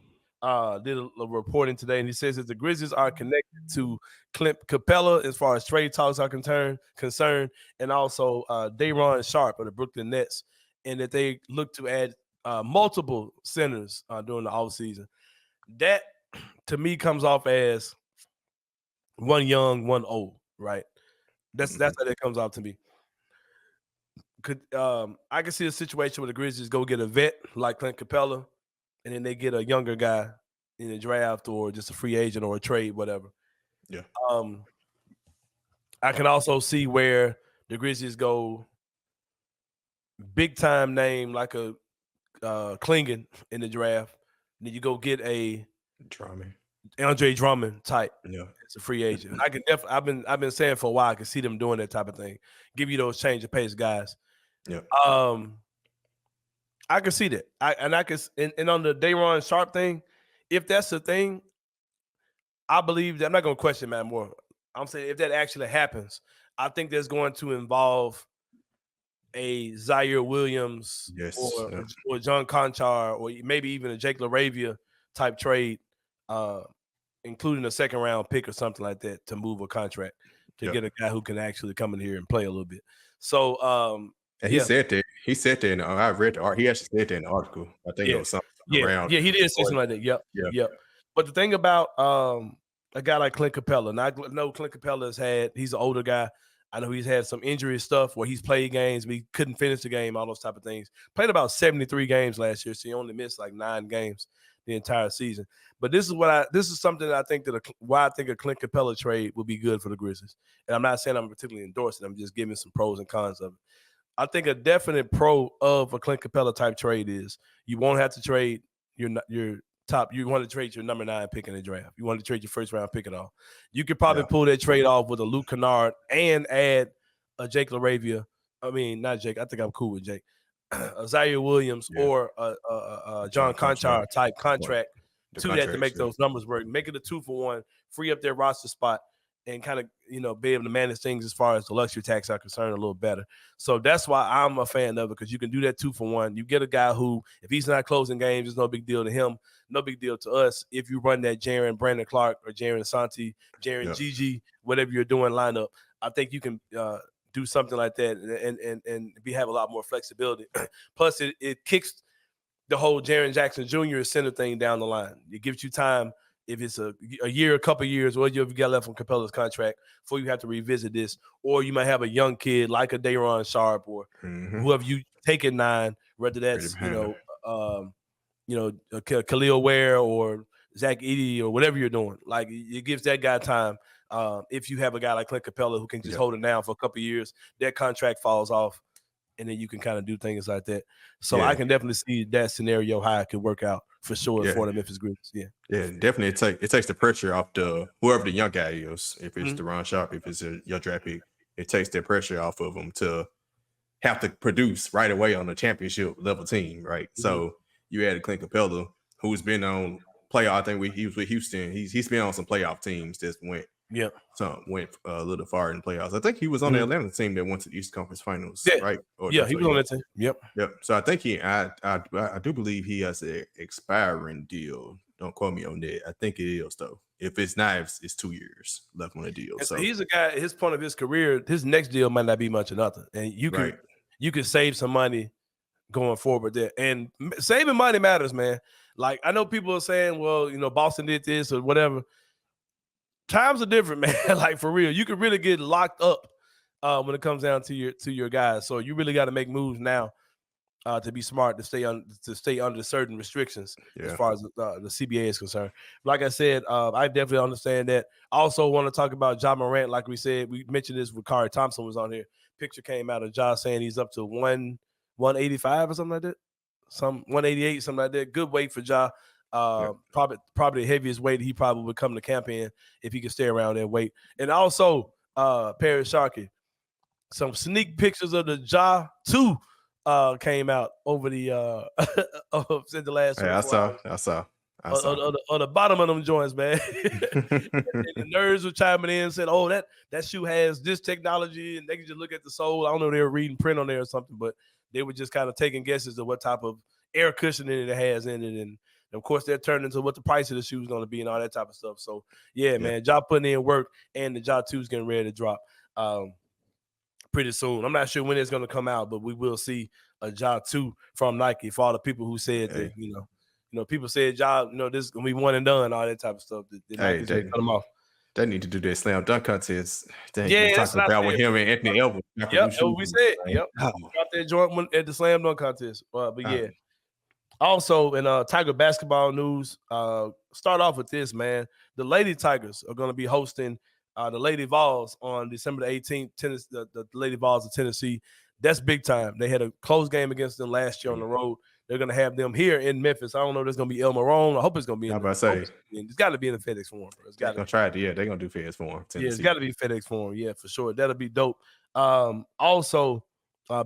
did a reporting today, and he says that the Grizzlies are connected to Clint Capela as far as trade talks are concerned, and also Day'Ron Sharpe of the Brooklyn Nets, and that they look to add multiple centers during the offseason. That, to me, comes off as one young, one old, right? That's how that comes off to me. I can see a situation where the Grizzlies go get a vet like Clint Capela, and then they get a younger guy in the draft or just a free agent or a trade, whatever. Yeah. I can also see where the Grizzlies go big time name like a Klingon in the draft. Then you go get a Andre Drummond type. Yeah, it's a free agent. I can definitely. I've been saying for a while. I can see them doing that type of thing. Give you those change of pace guys. Yeah. I can see that. And on the Day'Ron Sharpe thing, if that's the thing, I believe that I'm not going to question Matt Moore. I'm saying if that actually happens, I think that's going to involve a Zaire Williams or John Conchar or maybe even a Jake LaRavia type trade, including a second round pick or something like that to move a contract to get a guy who can actually come in here and play a little bit. So, and he said that. He said that. I read the article. He actually said that in the article. I think it was something around. Yeah, he did say something like that. Yep. But the thing about a guy like Clint Capela, and I know Clint Capela he's an older guy. I know he's had some injury stuff where he's played games, but he couldn't finish the game, all those type of things. Played about 73 games last year, so he only missed like 9 games the entire season. But this is something that I think why I think a Clint Capela trade would be good for the Grizzlies. And I'm not saying I'm particularly endorsing. I'm just giving some pros and cons of it. I think a definite pro of a Clint Capela type trade is you won't have to trade your top. You want to trade your number 9 pick in the draft. You want to trade your first round pick at all. You could probably pull that trade off with a Luke Kennard and add a Jake LaRavia. I mean, not Jake. I think I'm cool with Jake. A Zaire Williams or a John Conchar type contract to that to make those numbers work. Make it a 2-for-1, free up their roster spot, and kind of, be able to manage things as far as the luxury tax are concerned a little better. So that's why I'm a fan of it, because you can do that 2-for-1. You get a guy who, if he's not closing games, it's no big deal to him, no big deal to us. If you run that Jaren Brandon Clark or Jaren Santi, Jaren Gigi, whatever you're doing lineup, I think you can do something like that and have a lot more flexibility. Plus, it kicks the whole Jaren Jackson Jr. center thing down the line. It gives you time. If it's a year, a couple of years, what you have got left on Capela's contract before you have to revisit this, or you might have a young kid like a Day'Ron Sharpe or whoever you take at 9, whether that's Khalil Ware or Zach Edey or whatever you're doing. Like, it gives that guy time. If you have a guy like Clint Capela who can just hold it down for a couple of years, that contract falls off. and then you can kind of do things like that. So I can definitely see that scenario how it could work out for sure for the Memphis Grizzlies. Yeah, definitely. It takes the pressure off whoever the young guy is. If it's Deron Sharpe, if it's your draft pick, it takes the pressure off of them to have to produce right away on a championship level team, right? So you added Clint Capela, who's been on playoff. I think he was with Houston. He's been on some playoff teams that went a little far in playoffs. I think he was on the Atlanta team that went to the East Conference Finals, right? He was on that team. Yep. So I think I do believe he has an expiring deal. Don't quote me on that. I think it is though. If it's not, it's 2 years left on the deal. So he's a guy. His point of his career, his next deal might not be much or nothing, and you can save some money going forward there. And saving money matters, man. Like I know people are saying, well, Boston did this or whatever. Times are different, man. Like for real, you can really get locked up when it comes down to your guys. So you really got to make moves now to be smart to stay under certain restrictions as far as the CBA is concerned. Like I said, I definitely understand that. I also want to talk about Ja Morant. Like we said, we mentioned this with Khari Thompson was on here. Picture came out of Ja saying he's up to 185 or something like that. 188, something like that. Good weight for Ja. Probably the heaviest weight he probably would come to camp in if he could stay around that weight. And also, Paris Sharpe, some sneak pictures of the Ja 2 came out over the since the last. Hey, I saw. On the bottom of them joints, man. And the nerds were chiming in and said, "Oh, that shoe has this technology," and they could just look at the sole. I don't know if they were reading print on there or something, but they were just kind of taking guesses of what type of air cushioning it has in it, and of course they're turning into what the price of the shoe is going to be and all that type of stuff. So man, Ja putting in work, and the Ja 2 is getting ready to drop pretty soon. I'm not sure when it's going to come out, but we will see a Ja 2 from Nike for all the people who said that, people said Ja, this is going to be one and done, all that type of stuff. They cut them off. They need to do that slam dunk contest. That's talking about with him and Anthony Edwards. Yep, we said. Yep, got that joint at the slam dunk contest. Also, in Tiger basketball news, start off with this, man. The Lady Tigers are going to be hosting the Lady Vols on December the 18th. The Lady Vols of Tennessee. That's big time. They had a close game against them last year on the road. They're going to have them here in Memphis. I don't know if there's going to be El Marone. I hope it's going to be. It's got to be in the FedEx Forum. It's got to try it. Yeah, they're going to do FedEx Forum. Yeah, it's got to be FedEx Forum. Yeah, for sure. That'll be dope. Also,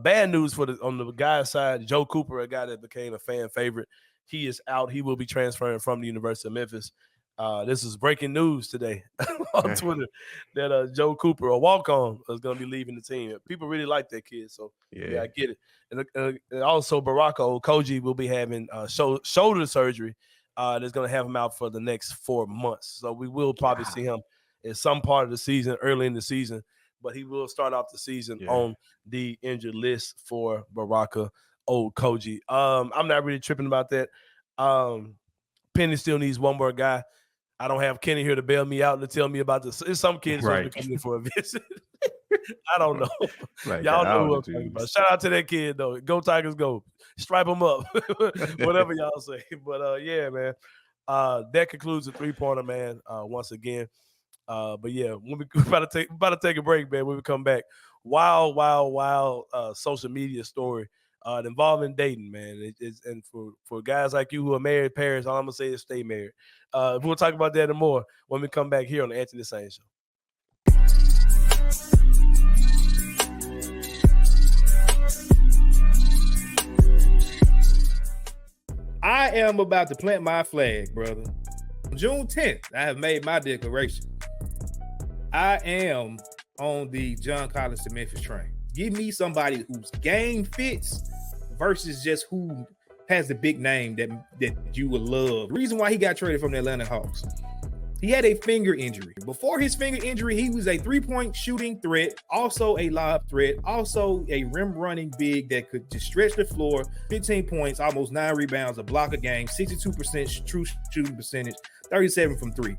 bad news on the guy's side. Joe Cooper, a guy that became a fan favorite, he is out. He will be transferring from the University of Memphis. This is breaking news today on Twitter that Joe Cooper, a walk-on, is going to be leaving the team. People really like that kid, so I get it. And also, Baraka Okogie will be having shoulder surgery. That's going to have him out for the next 4 months. So we will probably see him in some part of the season, early in the season, but he will start off the season on the injured list for Baraka Okogie. I'm not really tripping about that. Penny still needs one more guy. I don't have Kenny here to bail me out and to tell me about this. It's some kids supposed to be coming for a visit. I don't know. Y'all know who I'm talking about. Shout out to that kid, though. Go Tigers, go. Stripe them up. Whatever y'all say. But, man, that concludes the three-pointer, man, once again. But, when we're about to take a break, man, when we come back. Wild social media story involving dating, man. And for guys like you who are married, parents, all I'm going to say is stay married. We'll talk about that and more when we come back here on the Anthony Sain Show. I am about to plant my flag, brother. On June 10th, I have made my declaration. I am on the John Collins to Memphis train. Give me somebody whose game fits versus just who has the big name that you would love. The reason why he got traded from the Atlanta Hawks, he had a finger injury. Before his finger injury, he was a three-point shooting threat, also a lob threat, also a rim running big that could just stretch the floor, 15 points, almost 9 rebounds, a block a game, 62% true shooting percentage, 37 from 3.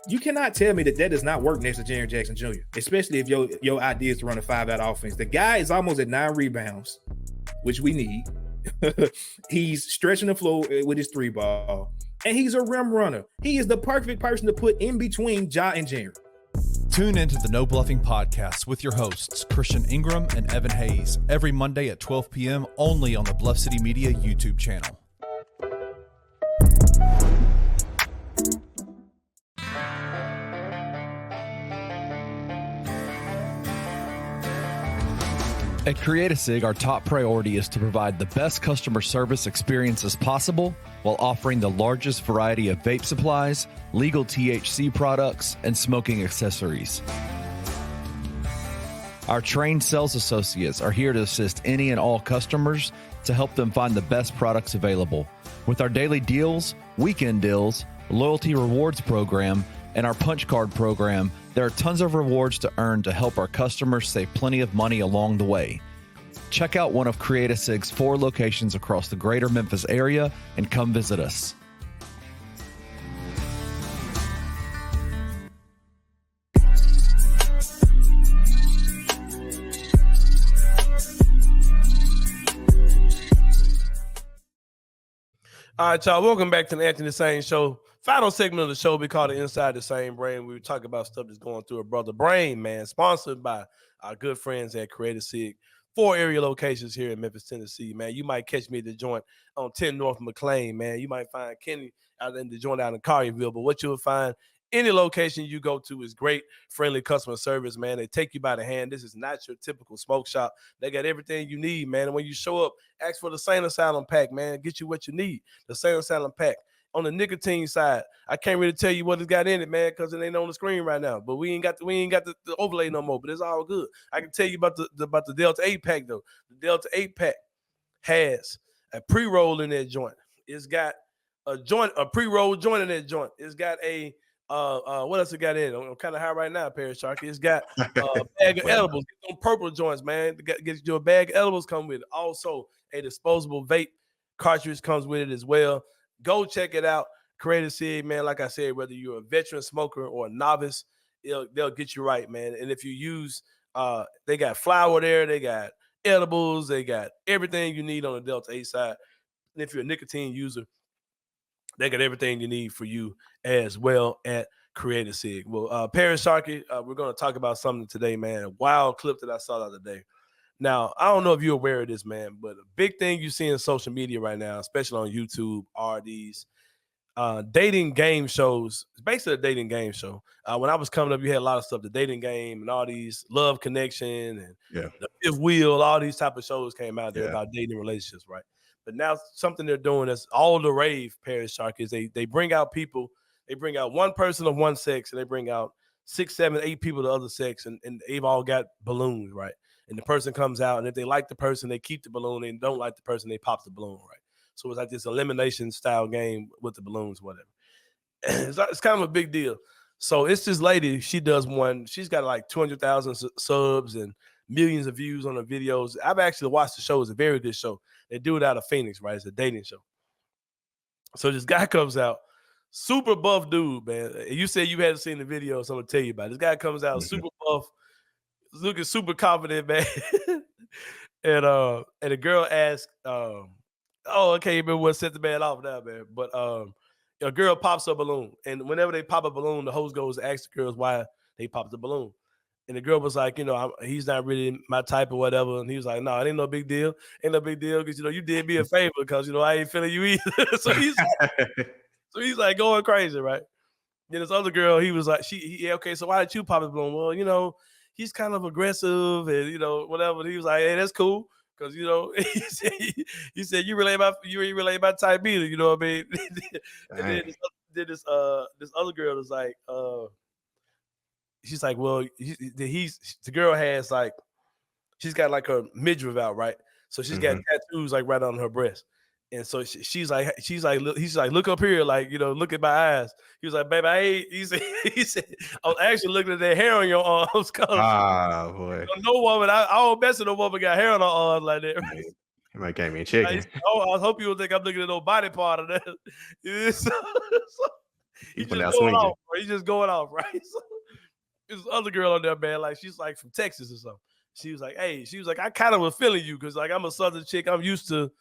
You cannot tell me that does not work next to Jaren Jackson Jr., especially if your idea is to run a 5-out offense. The guy is almost at 9 rebounds, which we need. He's stretching the floor with his 3-ball, and he's a rim runner. He is the perfect person to put in between Ja and Jaren. Tune into the No Bluffing Podcast with your hosts, Christian Ingram and Evan Hayes, every Monday at 12 p.m. only on the Bluff City Media YouTube channel. At Create-A-Sig, our top priority is to provide the best customer service experiences possible while offering the largest variety of vape supplies, legal THC products, and smoking accessories. Our trained sales associates are here to assist any and all customers to help them find the best products available. With our daily deals, weekend deals, loyalty rewards program, and our punch card program, there are tons of rewards to earn to help our customers save plenty of money along the way. Check out one of Create-A-Sig's 4 locations across the greater Memphis area and come visit us. All right, y'all. Welcome back to the Anthony Sain Show. Final segment of the show, we call it Inside the Same Brain. We talk about stuff that's going through a brother brain, man. Sponsored by our good friends at Create-A-Sig. 4 area locations here in Memphis, Tennessee, man. You might catch me at the joint on 10 North McLean, man. You might find Kenny out in the joint out in Collierville, but what you'll find, any location you go to is great, friendly customer service, man. They take you by the hand. This is not your typical smoke shop. They got everything you need, man. And when you show up, ask for the Sain Asylum pack, man. Get you what you need. The Sain Asylum pack. On the nicotine side, I can't really tell you what it's got in it, man, because it ain't on the screen right now. But we ain't got the overlay no more. But it's all good. I can tell you about the Delta 8 pack though. The Delta 8 pack has a pre-roll in that joint. It's got a pre-roll joint in that joint. It's got a what else it got in it? I'm kind of high right now, Sharpe. It's got a bag of edibles. Get them purple joints, man. Get your bag of edibles come with it. Also, a disposable vape cartridge comes with it as well. Go check it out. Create-A-Sig, man. Like I said, whether you're a veteran smoker or a novice, they'll get you right, man. And if you use, they got flour there, they got edibles, they got everything you need on the Delta 8 side. And if you're a nicotine user, they got everything you need for you as well at Create-A-Sig. Well, Sharpe, we're going to talk about something today, man. A wild clip that I saw the other day. Now, I don't know if you're aware of this, man, but a big thing you see in social media right now, especially on YouTube, are these dating game shows. It's basically a dating game show. When I was coming up, you had a lot of stuff, the dating game and all these Love Connection and the Fifth Wheel, all these type of shows came out there about dating relationships, right? But now something they're doing that's all the rave, Sharpe, is they bring out people. They bring out one person of one sex and they bring out 6, 7, 8 people of the other sex, and they've all got balloons, right? And the person comes out, and if they like the person, they keep the balloon. And don't like the person, they pop the balloon, right? So it's like this elimination style game with the balloons, whatever. It's kind of a big deal. So it's this lady, she does one. She's got like 200,000 subs and millions of views on her videos. I've actually watched the show. It's a very good show. They do it out of Phoenix, right? It's a dating show. So this guy comes out, super buff dude, man. You said you hadn't seen the video, so I'm going to tell you about it. This guy comes out super buff, looking super confident, man. and the girl asked, I can't remember what set the man off now, man. But a girl pops a balloon, and whenever they pop a balloon, the host goes to ask the girls why they popped the balloon. And the girl was like, he's not really my type or whatever. And he was like, no, it ain't no big deal. Ain't no big deal because, you did me a favor because, I ain't feeling you either. so he's like going crazy, right? Then this other girl, he was like, okay, so why did you pop the balloon? Well, he's kind of aggressive and, whatever. And he was like, hey, that's cool. Because, he said, you ain't really my type either, you know what I mean? And then this other girl was like, she's like, well, the girl has like, she's got like her midriff out, right? So she's got tattoos like right on her breast. And so he's like, look up here, like, look at my eyes. He was like, baby, I ain't, he said, I was actually looking at that hair on your arms. Boy. No woman, I don't mess with no woman got hair on her arms like that. Right? He might gave me a chicken. I hope you would think I'm looking at no body part of that. He's just going off, right? So, this other girl on there, man, like she's like from Texas or something. She was like, I kind of was feeling you because like I'm a Southern chick. I'm used to,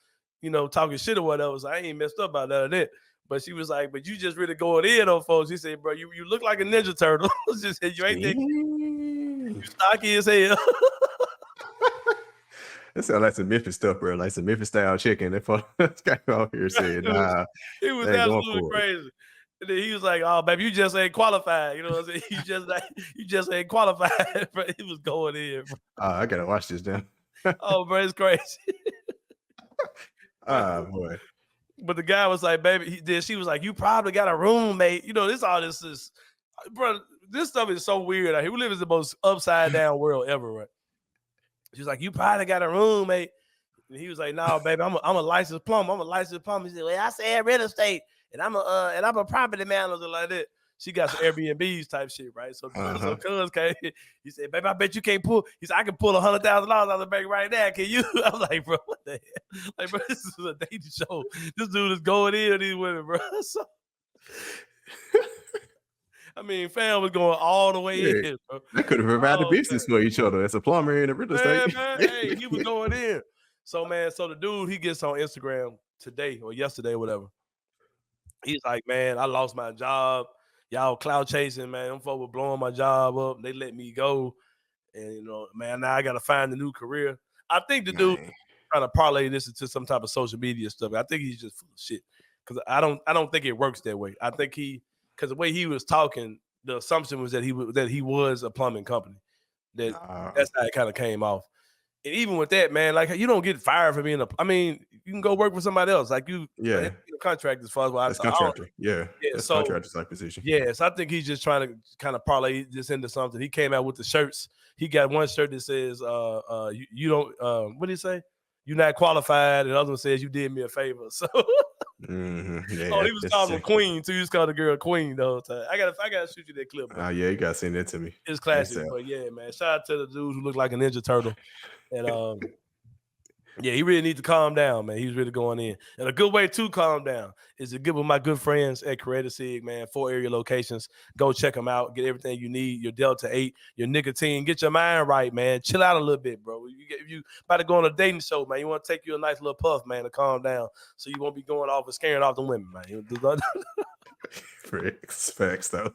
talking shit or whatever. So I ain't messed up about none of that. But she was like, but you just really going in on folks. She said, bro, you look like a Ninja Turtle. She said, you ain't that, you stocky as hell. That sounds like some Memphis stuff, bro. Like some Memphis style chicken. That guy out here said, nah. It was absolutely crazy. And then he was like, oh, baby, you just ain't qualified. You know what I'm saying? You just ain't qualified. Bro. He was going in. I gotta watch this now. Oh, bro, it's crazy. Boy. But the guy was like, baby, she was like, you probably got a roommate. You know, this is, bro, this stuff is so weird. Like, we live in the most upside down world ever, right? She was like, you probably got a roommate. And he was like, no, baby, I'm a licensed plumber. He said, well, I said real estate, and I'm a property manager like that. She got some Airbnbs type shit, right? So cuz came, he said, baby, I bet you can't pull. He said, I can pull $100,000 out of the bank right now. Can you? I was like, bro, what the hell? Like, bro, this is a dating show. This dude is going in on these women, bro. So, I mean, fam was going all the way in, bro. They could have provided business for each other as a plumber and a real estate. Man, hey, he was going in. So, man, the dude, he gets on Instagram today or yesterday, whatever. He's like, man, I lost my job. Y'all cloud chasing, man. Them folks were blowing my job up. They let me go. And, you know, man, now I got to find a new career. I think the dude trying to parlay this into some type of social media stuff. I think he's just full of shit. Because I don't think it works that way. I think because the way he was talking, the assumption was that he was a plumbing company. That's how it kind of came off. And even with that, man, like you don't get fired for being I mean, you can go work for somebody else. Like you, contract as far as that's contractor. That's contractor's like position. So I think he's just trying to kind of parlay this into something. He came out with the shirts. He got one shirt that says, you don't, what did he say? You're not qualified. And the other one says you did me a favor. So he was calling her Queen too. He was calling the girl Queen the whole time. I gotta shoot you that clip. Oh yeah, you gotta send that to me. It's classic, but yeah, man. Shout out to the dude who looked like a Ninja Turtle. And yeah, he really needs to calm down, man. He's really going in. And a good way to calm down is to get with my good friends at Creative Sig, man. 4 area locations. Go check them out. Get everything you need. Your Delta 8, your nicotine. Get your mind right, man. Chill out a little bit, bro. If you about to go on a dating show, man, you want to take you a nice little puff, man, to calm down so you won't be going off and scaring off the women, man. Facts, though.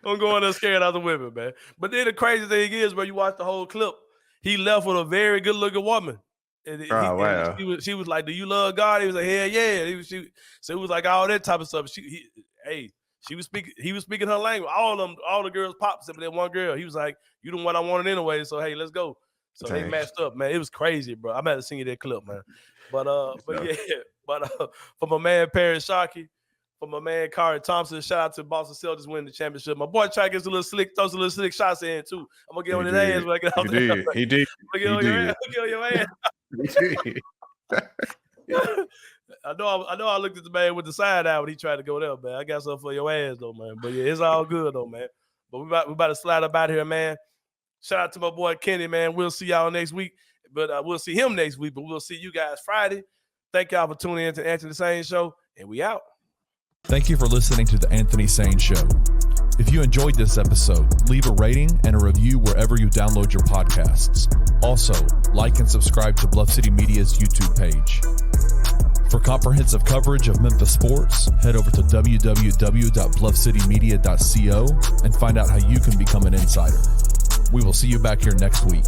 Don't go in there scaring off the women, man. But then the crazy thing is, bro, you watch the whole clip. He left with a very good-looking woman. And wow. She was like, do you love God? He was like, hell yeah. So it was like all that type of stuff. He was speaking her language. All the girls popped except that one girl. He was like, you the one I wanted anyway, so hey, let's go. So they matched up, man. It was crazy, bro. I'm about to send you that clip, man. But for my man Perry Sharpe, for my man Khari Thompson, shout out to Boston Celtics winning the championship. My boy try to get a little slick, throws a little slick shots in too. I'm gonna get on his ass when I get out there. He did. I'm gonna get on your ass. I know I looked at the man with the side eye when he tried to go there, man. I got something for your ass though, man. But yeah, it's all good though, man. But we about to slide up out here, man. Shout out to my boy Kenny, man. We'll see y'all next week. But we'll see him next week, but we'll see you guys Friday. Thank y'all for tuning in to Anthony Sain Show, and we out. Thank you for listening to the Anthony Sain Show. If you enjoyed this episode, leave a rating and a review wherever you download your podcasts. Also, like and subscribe to Bluff City Media's YouTube page. For comprehensive coverage of Memphis sports, head over to www.bluffcitymedia.co and find out how you can become an insider. We will see you back here next week.